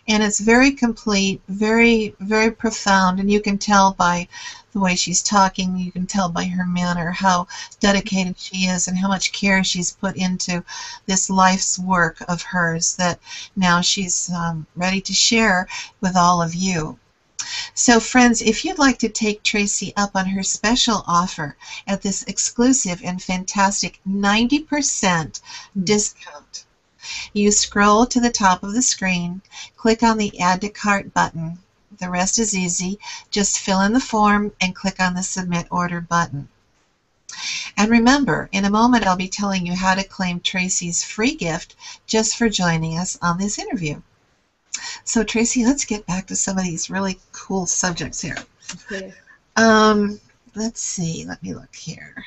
And it's very complete, very, very profound, and you can tell by the way she's talking, you can tell by her manner how dedicated she is and how much care she's put into this life's work of hers that now she's ready to share with all of you. So friends, if you'd like to take Tracy up on her special offer at this exclusive and fantastic 90% discount, you scroll to the top of the screen, click on the Add to Cart button. The rest is easy. Just fill in the form and click on the Submit Order button. And remember, in a moment I'll be telling you how to claim Tracy's free gift just for joining us on this interview. So Tracy, let's get back to some of these really cool subjects here. Okay. Let's see. Let me look here.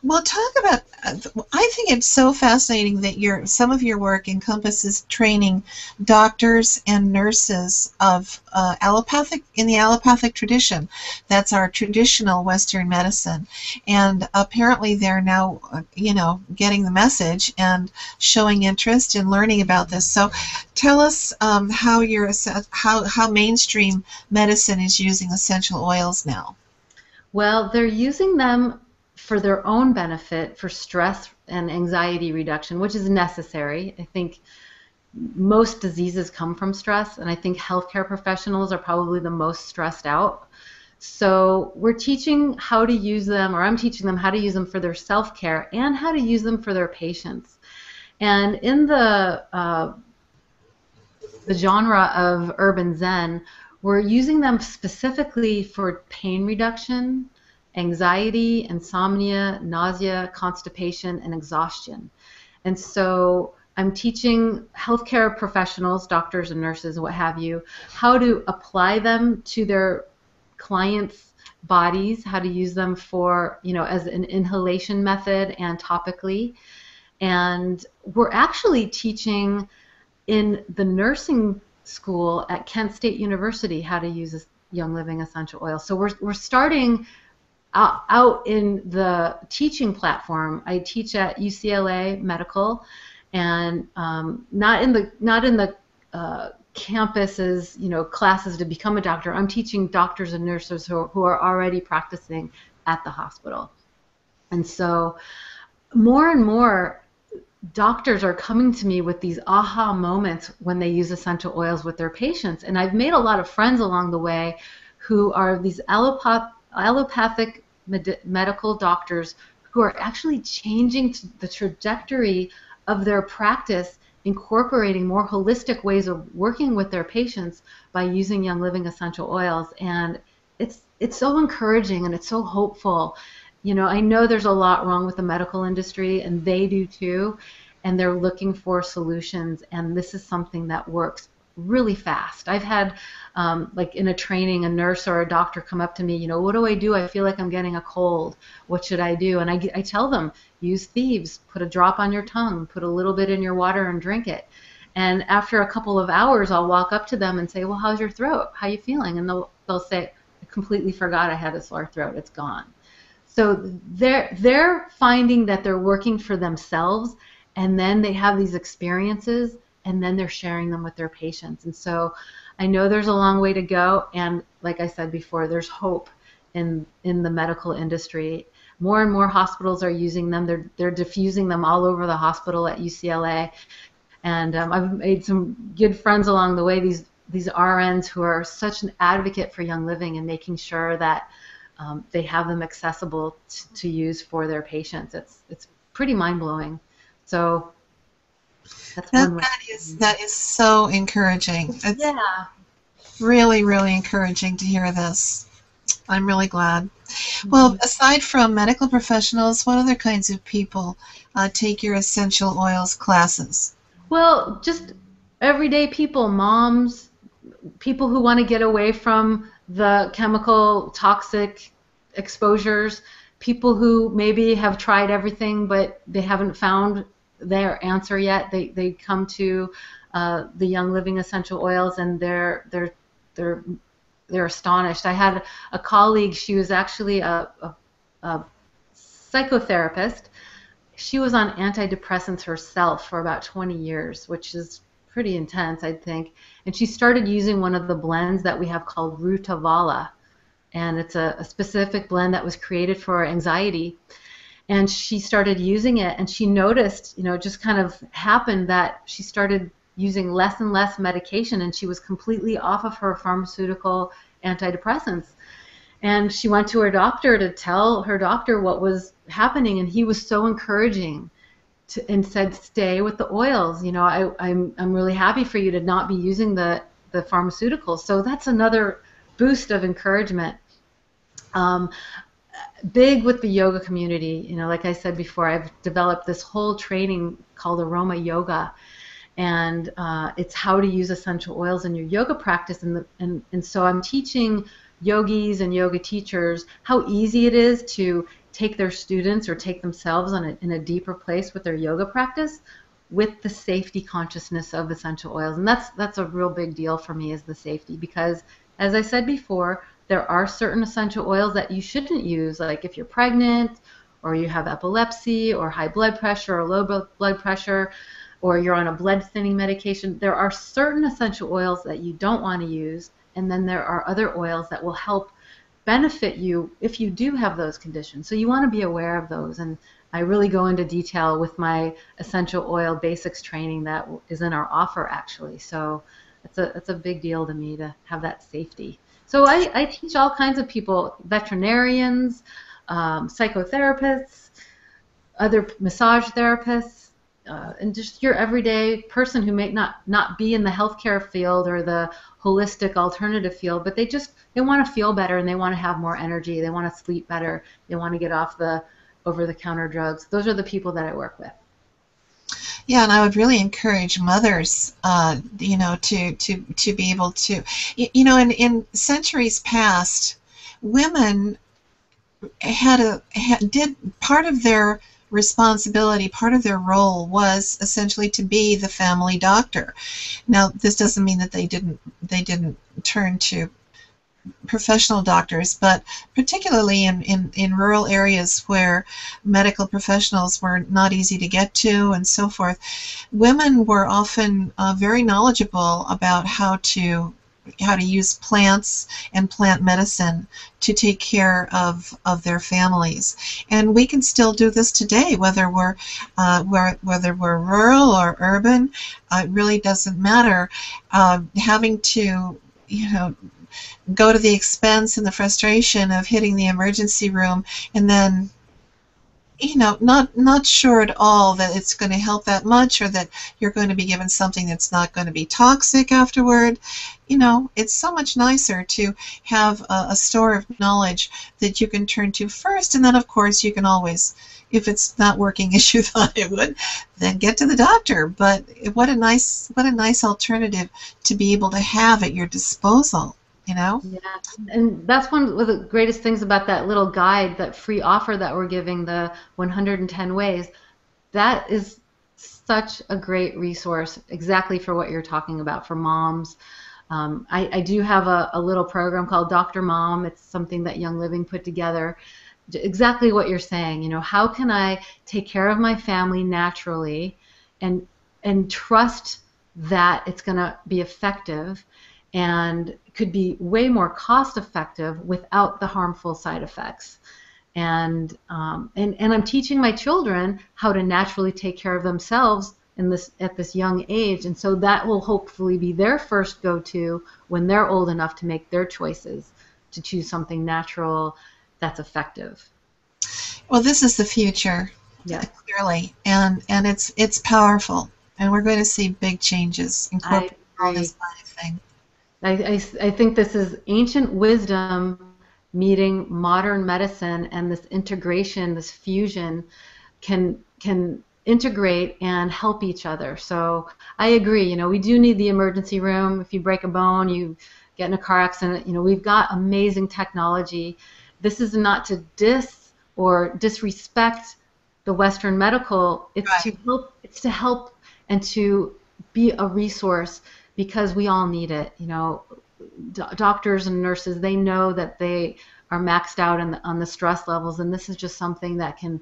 Well, talk about, I think it's so fascinating that some of your work encompasses training doctors and nurses of in the allopathic tradition. That's our traditional Western medicine. And apparently they're now, getting the message and showing interest in learning about this. So tell us how mainstream medicine is using essential oils now. Well, they're using them for their own benefit, for stress and anxiety reduction, which is necessary. I think most diseases come from stress, and I think healthcare professionals are probably the most stressed out. So we're teaching how to use them, or I'm teaching them how to use them for their self-care and how to use them for their patients. And in the genre of urban Zen, we're using them specifically for pain reduction, anxiety, insomnia, nausea, constipation, and exhaustion. And so I'm teaching healthcare professionals, doctors and nurses, what have you, how to apply them to their clients' bodies, how to use them for, as an inhalation method and topically. And we're actually teaching in the nursing school at Kent State University how to use this Young Living essential oil. So we're starting out in the teaching platform. I teach at UCLA Medical, and not in the campuses, classes to become a doctor. I'm teaching doctors and nurses who are already practicing at the hospital. And so more and more doctors are coming to me with these aha moments when they use essential oils with their patients. And I've made a lot of friends along the way who are these allopathic medical doctors who are actually changing the trajectory of their practice, incorporating more holistic ways of working with their patients by using Young Living essential oils. And it's so encouraging and it's so hopeful. I know there's a lot wrong with the medical industry, and they do too, and they're looking for solutions, and this is something that works really fast. I've had, like in a training, a nurse or a doctor come up to me, what do I do? I feel like I'm getting a cold. What should I do? And I tell them, use thieves, put a drop on your tongue, put a little bit in your water and drink it. And after a couple of hours, I'll walk up to them and say, well, how's your throat? How you feeling? And they'll say, I completely forgot I had a sore throat. It's gone. So they're finding that they're working for themselves, and then they have these experiences, and then they're sharing them with their patients. And so I know there's a long way to go, and like I said before, there's hope in the medical industry. More and more hospitals are using them. They're diffusing them all over the hospital at UCLA, and I've made some good friends along the way. These RNs who are such an advocate for Young Living and making sure that they have them accessible to use for their patients. It's pretty mind-blowing. So that's one way. That is so encouraging. It's really, really encouraging to hear this. I'm really glad. Well, aside from medical professionals, what other kinds of people take your essential oils classes? Well, just everyday people, moms, people who want to get away from the chemical toxic exposures, people who maybe have tried everything but they haven't found their answer yet. They come to the Young Living essential oils, and they're astonished. I had a colleague. She was actually a psychotherapist. She was on antidepressants herself for about 20 years, which is pretty intense, I think. And she started using one of the blends that we have called Rutavala. And it's a specific blend that was created for anxiety. And she started using it, and she noticed, it just kind of happened that she started using less and less medication, and she was completely off of her pharmaceutical antidepressants. And she went to her doctor to tell her doctor what was happening, and he was so encouraging and said, stay with the oils. I'm really happy for you to not be using the pharmaceuticals. So that's another boost of encouragement. Big with the yoga community, like I said before, I've developed this whole training called Aroma Yoga, and it's how to use essential oils in your yoga practice. And so I'm teaching yogis and yoga teachers how easy it is to take their students or take themselves in a deeper place with their yoga practice with the safety consciousness of essential oils. And that's a real big deal for me, is the safety, because as I said before, there are certain essential oils that you shouldn't use, like if you're pregnant or you have epilepsy or high blood pressure or low blood pressure, or you're on a blood thinning medication. There are certain essential oils that you don't want to use, and then there are other oils that will help benefit you if you do have those conditions. So you want to be aware of those, and I really go into detail with my essential oil basics training that is in our offer, actually. So it's a big deal to me to have that safety. So I teach all kinds of people, veterinarians, psychotherapists, other massage therapists, and just your everyday person who may not be in the healthcare field or the holistic alternative field, but they want to feel better, and they want to have more energy. They want to sleep better. They want to get off the over-the-counter drugs. Those are the people that I work with. Yeah, and I would really encourage mothers, you know, to be able to, you know, in centuries past, women did part of their responsibility, part of their role was essentially to be the family doctor. Now, this doesn't mean that they didn't turn to professional doctors, but particularly in rural areas where medical professionals were not easy to get to and so forth, women were often very knowledgeable about how to use plants and plant medicine to take care of their families. And we can still do this today, whether we're rural or urban. It really doesn't matter. Having to, you know, go to the expense and the frustration of hitting the emergency room and then, you know, not sure at all that it's going to help that much, or that you're going to be given something that's not going to be toxic afterward. You know, it's so much nicer to have a store of knowledge that you can turn to first, and then of course you can always, if it's not working as you thought it would, then get to the doctor. But what a nice alternative to be able to have at your disposal. You know? Yeah, and that's one of the greatest things about that little guide, that free offer that we're giving, the 110 ways. That is such a great resource, exactly for what you're talking about, for moms. I do have a little program called Dr. Mom. It's something that Young Living put together. Exactly what you're saying. You know, how can I take care of my family naturally and trust that it's going to be effective, and could be way more cost effective without the harmful side effects. And I'm teaching my children how to naturally take care of themselves at this young age, and so that will hopefully be their first go-to when they're old enough to make their choices, to choose something natural that's effective. Well, this is the future, yeah, clearly, and it's powerful, and we're going to see big changes incorporating all this kind of thing. I think this is ancient wisdom meeting modern medicine, and this integration, this fusion can integrate and help each other. So I agree, you know, we do need the emergency room. If you break a bone, you get in a car accident, you know, we've got amazing technology. This is not to disrespect the Western medical. It's right. to help and to be a resource, because we all need it. You know, doctors and nurses, they know that they are maxed out on the stress levels, and this is just something that can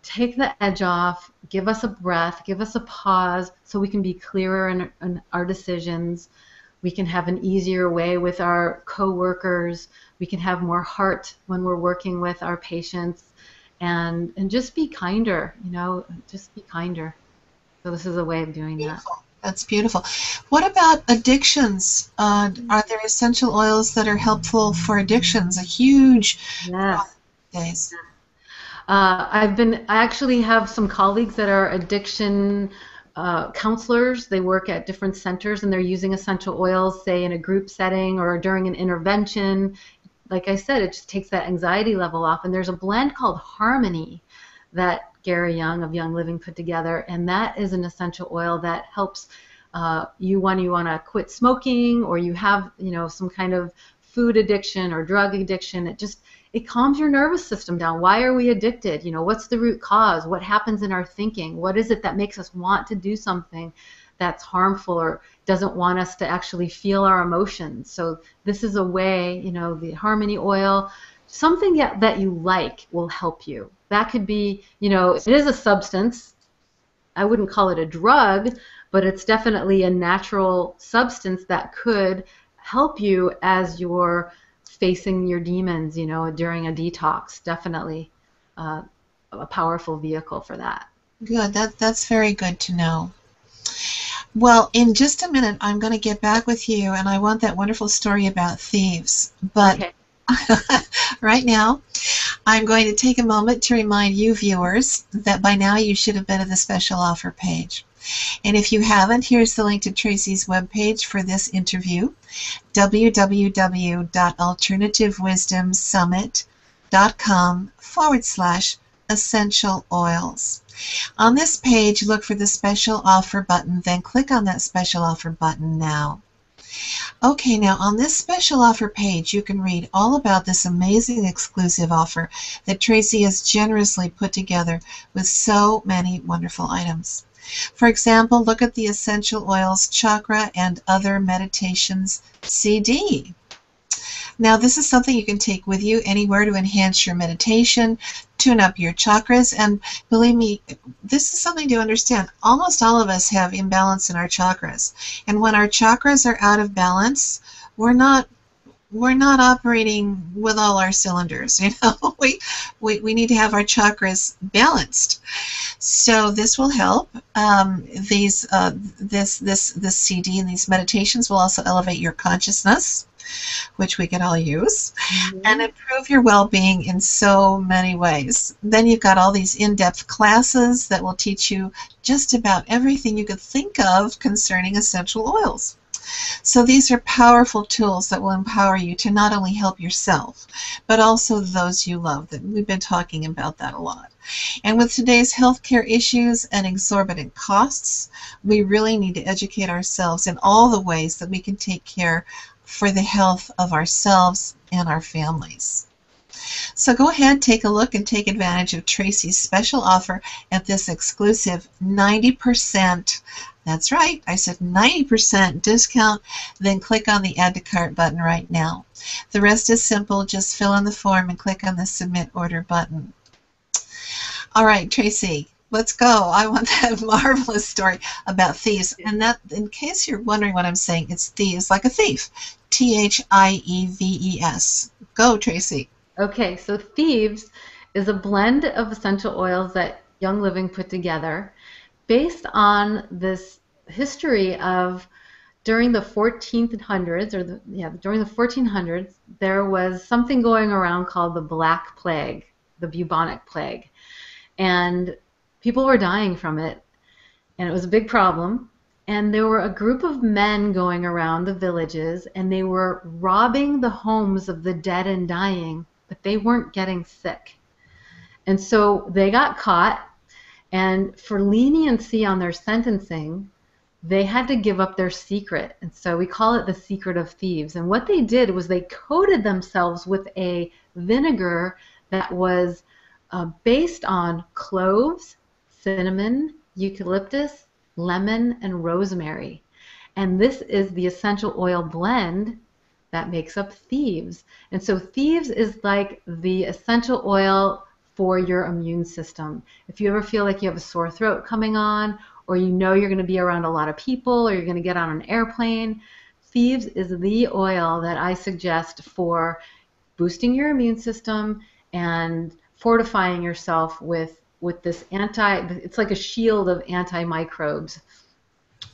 take the edge off, give us a breath, give us a pause, so we can be clearer in our decisions. We can have an easier way with our coworkers. We can have more heart when we're working with our patients, and just be kinder, you know, just be kinder. So this is a way of doing that. That's beautiful. What about addictions? Are there essential oils that are helpful for addictions? A huge yes. days. I actually have some colleagues that are addiction counselors. They work at different centers, and they're using essential oils, say in a group setting or during an intervention. Like I said, it just takes that anxiety level off. And there's a blend called Harmony that Gary Young of Young Living put together, and that is an essential oil that helps you when you want to quit smoking, or you have, you know, some kind of food addiction or drug addiction. It it calms your nervous system down. Why are we addicted? You know, what's the root cause? What happens in our thinking? What is it that makes us want to do something that's harmful or doesn't want us to actually feel our emotions? So this is a way, you know, the harmony oil, something that you like will help you. That could be, you know, it is a substance. I wouldn't call it a drug, but it's definitely a natural substance that could help you as you're facing your demons, you know, during a detox. Definitely a powerful vehicle for that. Good. That's very good to know. Well, in just a minute, I'm going to get back with you, and I want that wonderful story about thieves. But Okay. right now, I'm going to take a moment to remind you viewers that by now you should have been at the special offer page. And if you haven't, here's the link to Tracy's webpage for this interview, www.alternativewisdomsummit.com/essential oils. On this page, look for the special offer button, then click on that special offer button now. Okay, now on this special offer page, you can read all about this amazing exclusive offer that Tracy has generously put together with so many wonderful items. For example, look at the Essential Oils Chakra and Other Meditations CD. Now, this is something you can take with you anywhere to enhance your meditation, tune up your chakras, and believe me, this is something to understand. Almost all of us have imbalance in our chakras, and when our chakras are out of balance, we're not operating with all our cylinders. You know, we need to have our chakras balanced. So this will help. This CD and these meditations will also elevate your consciousness, which we can all use, and improve your well-being in so many ways. Then you've got all these in-depth classes that will teach you just about everything you could think of concerning essential oils. So these are powerful tools that will empower you to not only help yourself, but also those you love. That we've been talking about that a lot. And with today's healthcare issues and exorbitant costs, we really need to educate ourselves in all the ways that we can take care for the health of ourselves and our families. So go ahead, take a look, and take advantage of Tracy's special offer at this exclusive 90%. That's right, I said 90% discount. Then click on the Add to Cart button right now. The rest is simple. Just fill in the form and click on the Submit Order button. All right, Tracy, let's go. I want that marvelous story about thieves. And that, in case you're wondering what I'm saying, it's thieves like a thief. Thieves. Go, Tracy. Okay, so Thieves is a blend of essential oils that Young Living put together based on this history of during the 1400s, during the 1400s, there was something going around called the Black Plague, the bubonic plague. And people were dying from it, and it was a big problem. And there were a group of men going around the villages, and they were robbing the homes of the dead and dying, but they weren't getting sick. And so they got caught, and for leniency on their sentencing, they had to give up their secret. And so we call it the secret of thieves. And what they did was they coated themselves with a vinegar that was based on cloves, cinnamon, eucalyptus, lemon, and rosemary. And this is the essential oil blend that makes up Thieves. And so Thieves is like the essential oil for your immune system. If you ever feel like you have a sore throat coming on, or you know you're going to be around a lot of people, or you're going to get on an airplane, Thieves is the oil that I suggest for boosting your immune system and fortifying yourself with this it's like a shield of antimicrobes.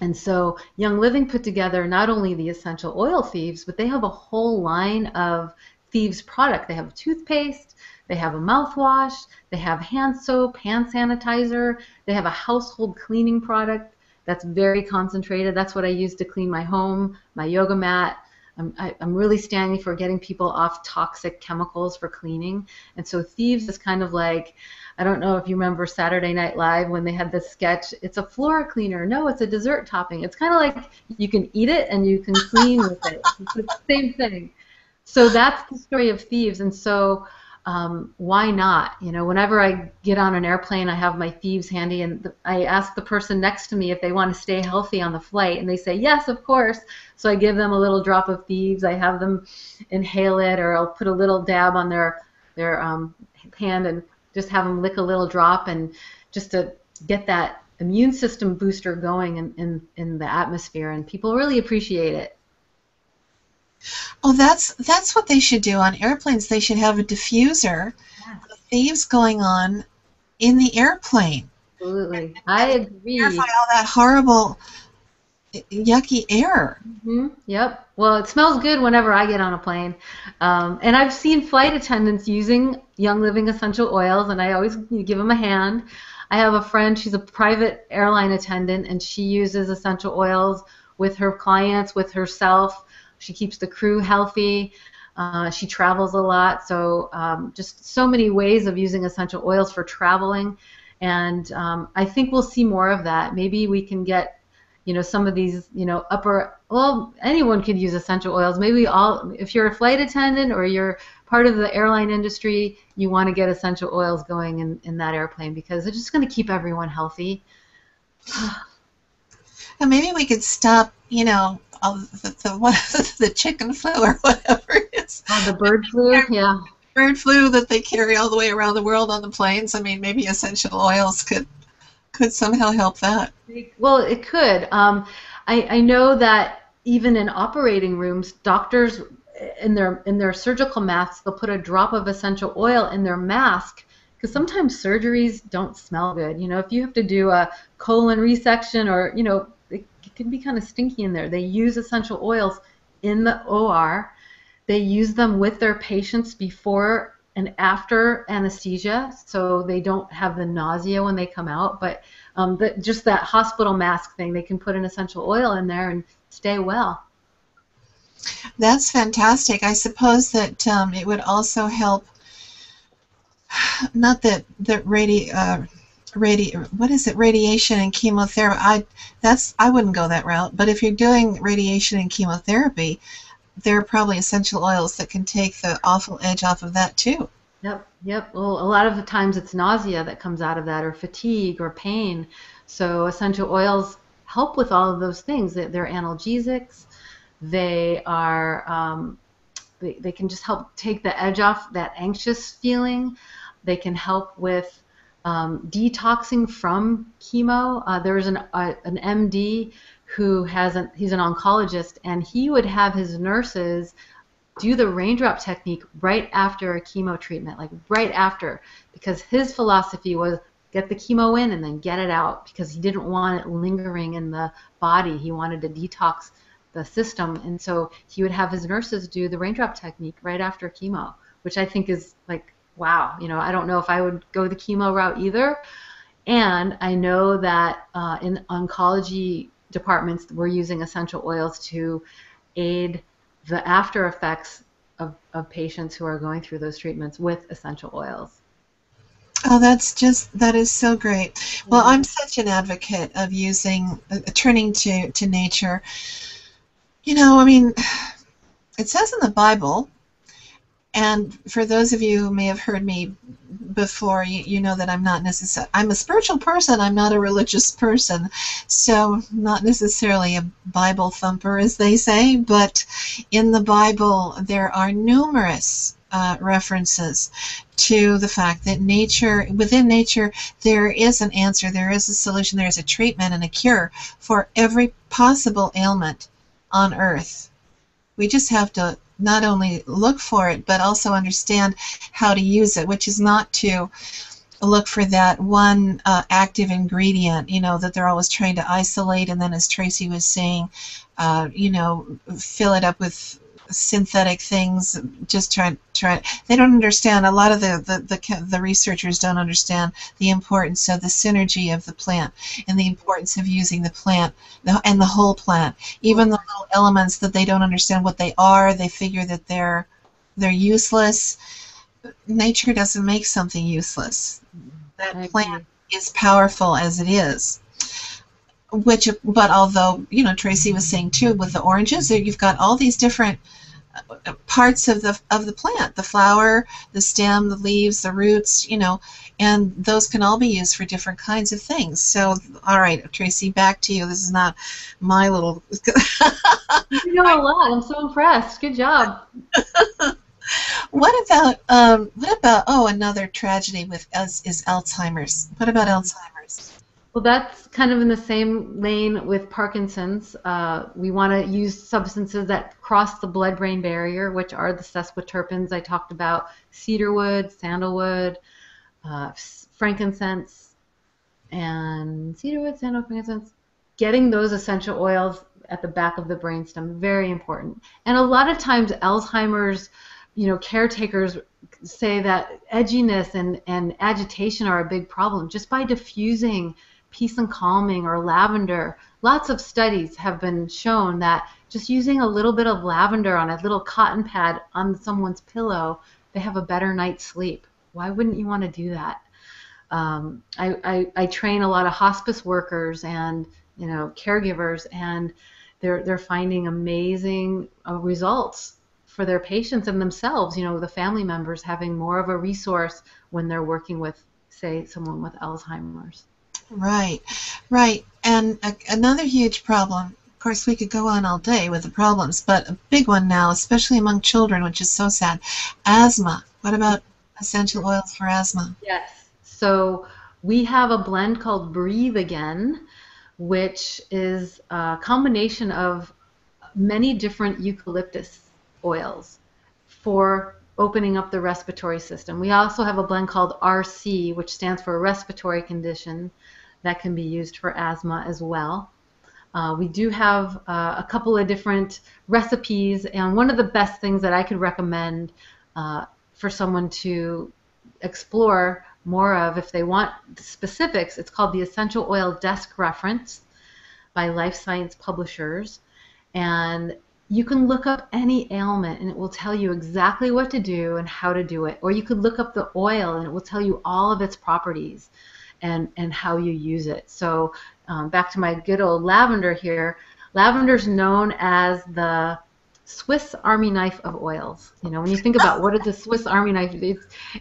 And so Young Living put together not only the essential oil Thieves, but they have a whole line of Thieves product. They have toothpaste, they have a mouthwash, they have hand soap, hand sanitizer, they have a household cleaning product that's very concentrated. That's what I use to clean my home, my yoga mat. I'm really standing for getting people off toxic chemicals for cleaning. And so Thieves is kind of like, I don't know if you remember Saturday Night Live when they had this sketch, it's a floor cleaner. No, it's a dessert topping. It's kind of like you can eat it and you can clean with it. It's the same thing. So that's the story of Thieves. And so why not? You know, whenever I get on an airplane, I have my thieves handy, and I ask the person next to me if they want to stay healthy on the flight, and they say yes, of course. So I give them a little drop of thieves. I have them inhale it, or I'll put a little dab on their hand and just have them lick a little drop, and just to get that immune system booster going in the atmosphere, and people really appreciate it. Oh, that's what they should do on airplanes. They should have a diffuser Yes. of thieves going on in the airplane. Absolutely. I agree. Purify all that horrible, yucky air. Yep. Well, it smells good whenever I get on a plane. And I've seen flight attendants using Young Living essential oils, and I always give them a hand. I have a friend, she's a private airline attendant, and she uses essential oils with her clients, with herself. She keeps the crew healthy. She travels a lot. So just so many ways of using essential oils for traveling. And I think we'll see more of that. Maybe we can get, some of these, well, anyone could use essential oils. Maybe if you're a flight attendant or you're part of the airline industry, you want to get essential oils going in that airplane, because it's just going to keep everyone healthy. And maybe we could stop, the chicken flu or whatever it is. Oh, the bird flu, yeah. Bird flu that they carry all the way around the world on the planes. I mean, maybe essential oils could somehow help that. Well, it could. I know that even in operating rooms, doctors in their surgical masks, they'll put a drop of essential oil in their mask, because sometimes surgeries don't smell good. If you have to do a colon resection, or it can be kind of stinky in there. They use essential oils in the OR. They use them with their patients before and after anesthesia, so they don't have the nausea when they come out. But just that hospital mask thing, they can put an essential oil in there and stay well. That's fantastic. I suppose that it would also help. Not that radiation and chemotherapy. I wouldn't go that route. But if you're doing radiation and chemotherapy, there are probably essential oils that can take the awful edge off of that too. Yep. Well, a lot of the times it's nausea that comes out of that, or fatigue, or pain. So essential oils help with all of those things. They're analgesics. They are. They can just help take the edge off that anxious feeling. They can help with detoxing from chemo. There's an MD who he's an oncologist, and he would have his nurses do the raindrop technique right after a chemo treatment, like right after, because his philosophy was get the chemo in and then get it out, because he didn't want it lingering in the body. He wanted to detox the system, and so he would have his nurses do the raindrop technique right after chemo, which I think is like, wow. I don't know if I would go the chemo route either. And I know that in oncology departments, we're using essential oils to aid the after effects of patients who are going through those treatments with essential oils. Oh, that is so great. Well, I'm such an advocate of turning to nature. I mean, it says in the Bible, and for those of you who may have heard me before, you know that I'm a spiritual person. I'm not a religious person, so not necessarily a Bible thumper, as they say, but in the Bible there are numerous references to the fact that within nature, there is an answer, there is a solution, there is a treatment and a cure for every possible ailment on earth. We just have to not only look for it, but also understand how to use it, which is not to look for that one active ingredient, that they're always trying to isolate, and then, as Tracy was saying, fill it up with synthetic things. Just try. They don't understand. A lot of the researchers don't understand the importance of the synergy of the plant and the importance of using the plant and the whole plant. Even the little elements that they don't understand what they are, they figure that they're useless. Nature doesn't make something useless. That plant is powerful as it is. But although, Tracy was saying too, with the oranges, you've got all these different parts of the plant, the flower, the stem, the leaves, the roots, and those can all be used for different kinds of things. So, all right, Tracy, back to you. This is not my little. You know a lot. I'm so impressed. Good job. What about another tragedy with us is Alzheimer's. What about Alzheimer's? Well, that's kind of in the same lane with Parkinson's. We want to use substances that cross the blood-brain barrier, which are the sesquiterpenes I talked about, cedarwood, sandalwood, frankincense, and cedarwood, sandalwood, frankincense. Getting those essential oils at the back of the brainstem, very important. And a lot of times Alzheimer's, caretakers say that edginess and agitation are a big problem. Just by diffusing peace and calming or lavender, lots of studies have been shown that just using a little bit of lavender on a little cotton pad on someone's pillow, they have a better night's sleep. Why wouldn't you want to do that? I train a lot of hospice workers and caregivers, and they're finding amazing results for their patients and themselves. The family members having more of a resource when they're working with, say, someone with Alzheimer's. Right, right. And another huge problem, of course, we could go on all day with the problems, but a big one now, especially among children, which is so sad, asthma. What about essential oils for asthma? Yes. So we have a blend called Breathe Again, which is a combination of many different eucalyptus oils for opening up the respiratory system. We also have a blend called RC, which stands for a respiratory condition that can be used for asthma as well. We do have a couple of different recipes, and one of the best things that I could recommend for someone to explore more of, if they want specifics, it's called the Essential Oil Desk Reference by Life Science Publishers. And you can look up any ailment and it will tell you exactly what to do and how to do it. Or you could look up the oil and it will tell you all of its properties and how you use it. So back to my good old lavender here. Lavender's known as the Swiss Army knife of oils. When you think about what is a Swiss Army knife,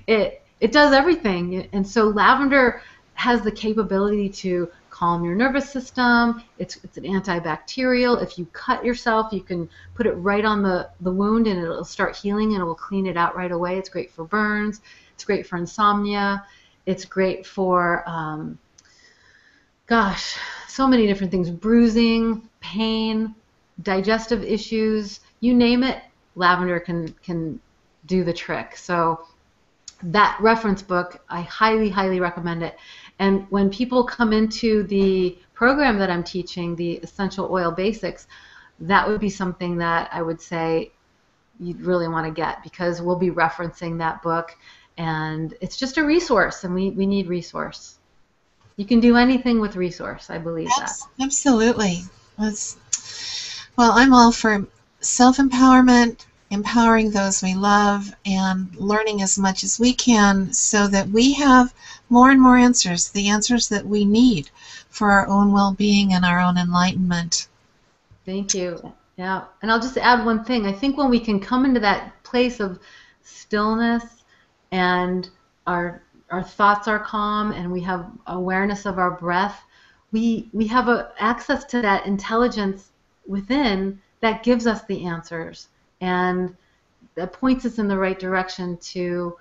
it does everything. And so lavender has the capability to calm your nervous system. It's an antibacterial. If you cut yourself, you can put it right on the wound and it'll start healing and it will clean it out right away. It's great for burns. It's great for insomnia. It's great for, so many different things. Bruising, pain, digestive issues, you name it, lavender can do the trick. So that reference book, I highly, highly recommend it. And when people come into the program that I'm teaching, the Essential Oil Basics, that would be something that I would say you'd really want to get, because we'll be referencing that book, and it's just a resource, and we need resource. You can do anything with resource, I believe that. Absolutely. Well, I'm all for self-empowerment, empowering those we love, and learning as much as we can so that we have more and more answers, the answers that we need for our own well-being and our own enlightenment. Thank you. Yeah, and I'll just add one thing. I think when we can come into that place of stillness and our thoughts are calm and we have awareness of our breath, we have access to that intelligence within that gives us the answers, and that points us in the right direction to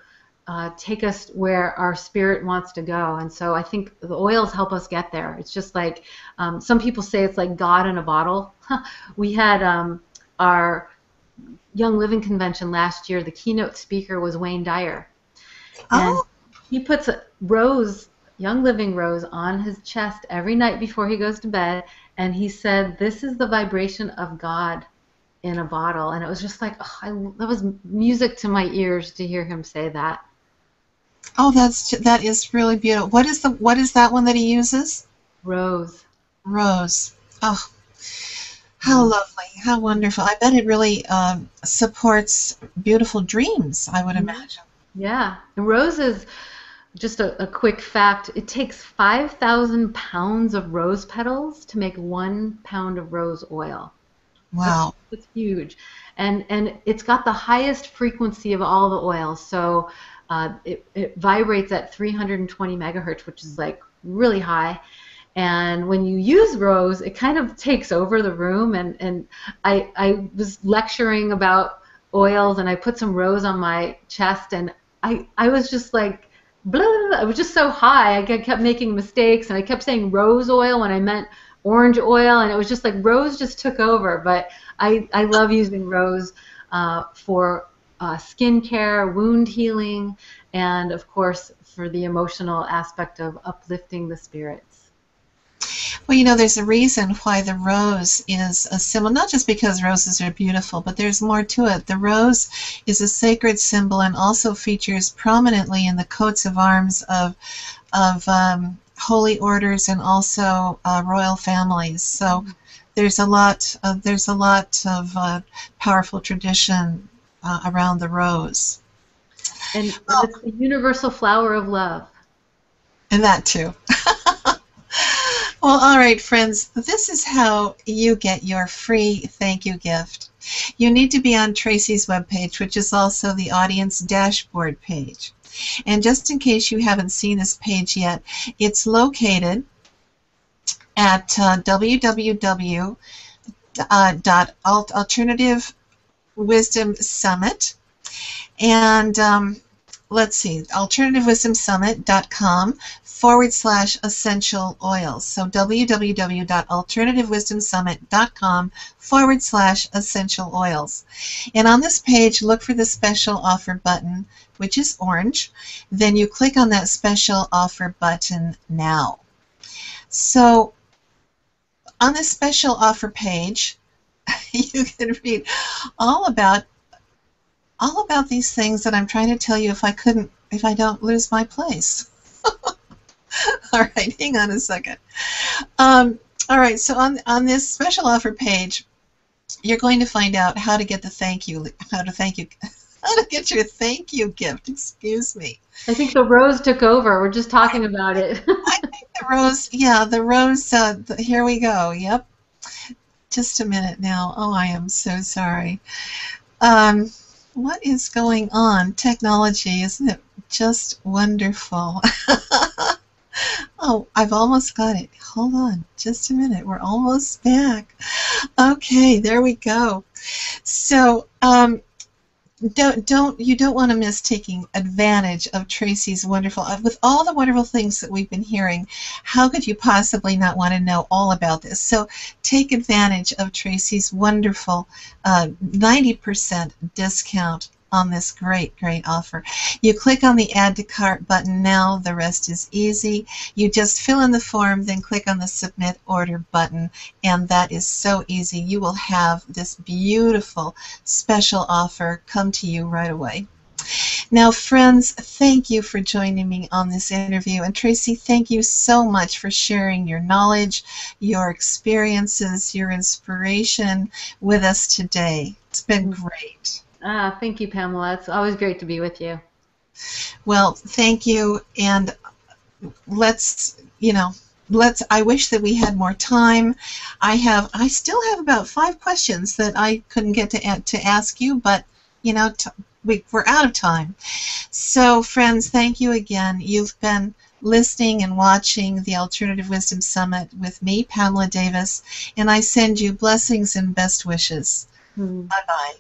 take us where our spirit wants to go. And so I think the oils help us get there. It's just like some people say it's like God in a bottle. We had our Young Living Convention last year. The keynote speaker was Wayne Dyer. And he puts a rose, Young Living rose, on his chest every night before he goes to bed. And he said, "This is the vibration of God in a bottle." And it was just like, that was music to my ears to hear him say that. Oh, that is really beautiful. What is that one that he uses? Rose. Rose. Oh, how lovely, how wonderful. I bet it really supports beautiful dreams, I would imagine. Yeah. And rose is, just a quick fact, it takes 5,000 pounds of rose petals to make 1 pound of rose oil. Wow. That's huge. and it's got the highest frequency of all the oils. So it vibrates at 320 megahertz, which is like really high. And when you use rose, it kind of takes over the room. And I was lecturing about oils, and I put some rose on my chest, and I was just like, blah, blah, blah. I was just so high. I kept making mistakes, and I kept saying rose oil when I meant orange oil, and it was just like rose just took over. But I love using rose for skin care, wound healing, and of course for the emotional aspect of uplifting the spirits. Well, you know, there's a reason why the rose is a symbol, not just because roses are beautiful, but there's more to it. The rose is a sacred symbol and also features prominently in the coats of arms of holy orders and also royal families. So there's a lot of powerful tradition around the rose. And it's the universal flower of love. And that too. Well, all right, friends, this is how you get your free thank you gift. You need to be on Tracy's webpage, which is also the audience dashboard page. And just in case you haven't seen this page yet, it's located at www.alternative Wisdom Summit. And let's see, alternativewisdomsummit.com/essential oils. So www.alternativewisdomsummit.com/essential oils. And on this page, look for the special offer button, which is orange. Then you click on that special offer button now. So on this special offer page, you can read all about these things that I'm trying to tell you if I don't lose my place. All right, hang on a second. All right, so on this special offer page, you're going to find out how to get the how to get your thank you gift. Excuse me. I think the rose took over. We're just talking about it. I think the rose. Yeah, the rose. Here we go. Yep. Just a minute now. Oh, I am so sorry. What is going on? Technology, isn't it just wonderful? Oh, I've almost got it. Hold on just a minute. We're almost back. Okay, there we go. So, you don't want to miss taking advantage of Tracy's wonderful, with all the wonderful things that we've been hearing. How could you possibly not want to know all about this? So take advantage of Tracy's wonderful 90% discount on this great offer. You click on the Add to Cart button now. The rest is easy. You just fill in the form, then click on the Submit Order button, and that is so easy. You will have this beautiful special offer come to you right away. Now, friends, thank you for joining me on this interview. And Tracy, thank you so much for sharing your knowledge, your experiences, your inspiration with us today. It's been great. Thank you, Pamela. It's always great to be with you. Well, thank you, and I wish that we had more time. I still have about 5 questions that I couldn't get to ask you, but we're out of time. So, friends, thank you again. You've been listening and watching the Alternative Wisdom Summit with me, Pamela Davis, and I send you blessings and best wishes. Bye-bye.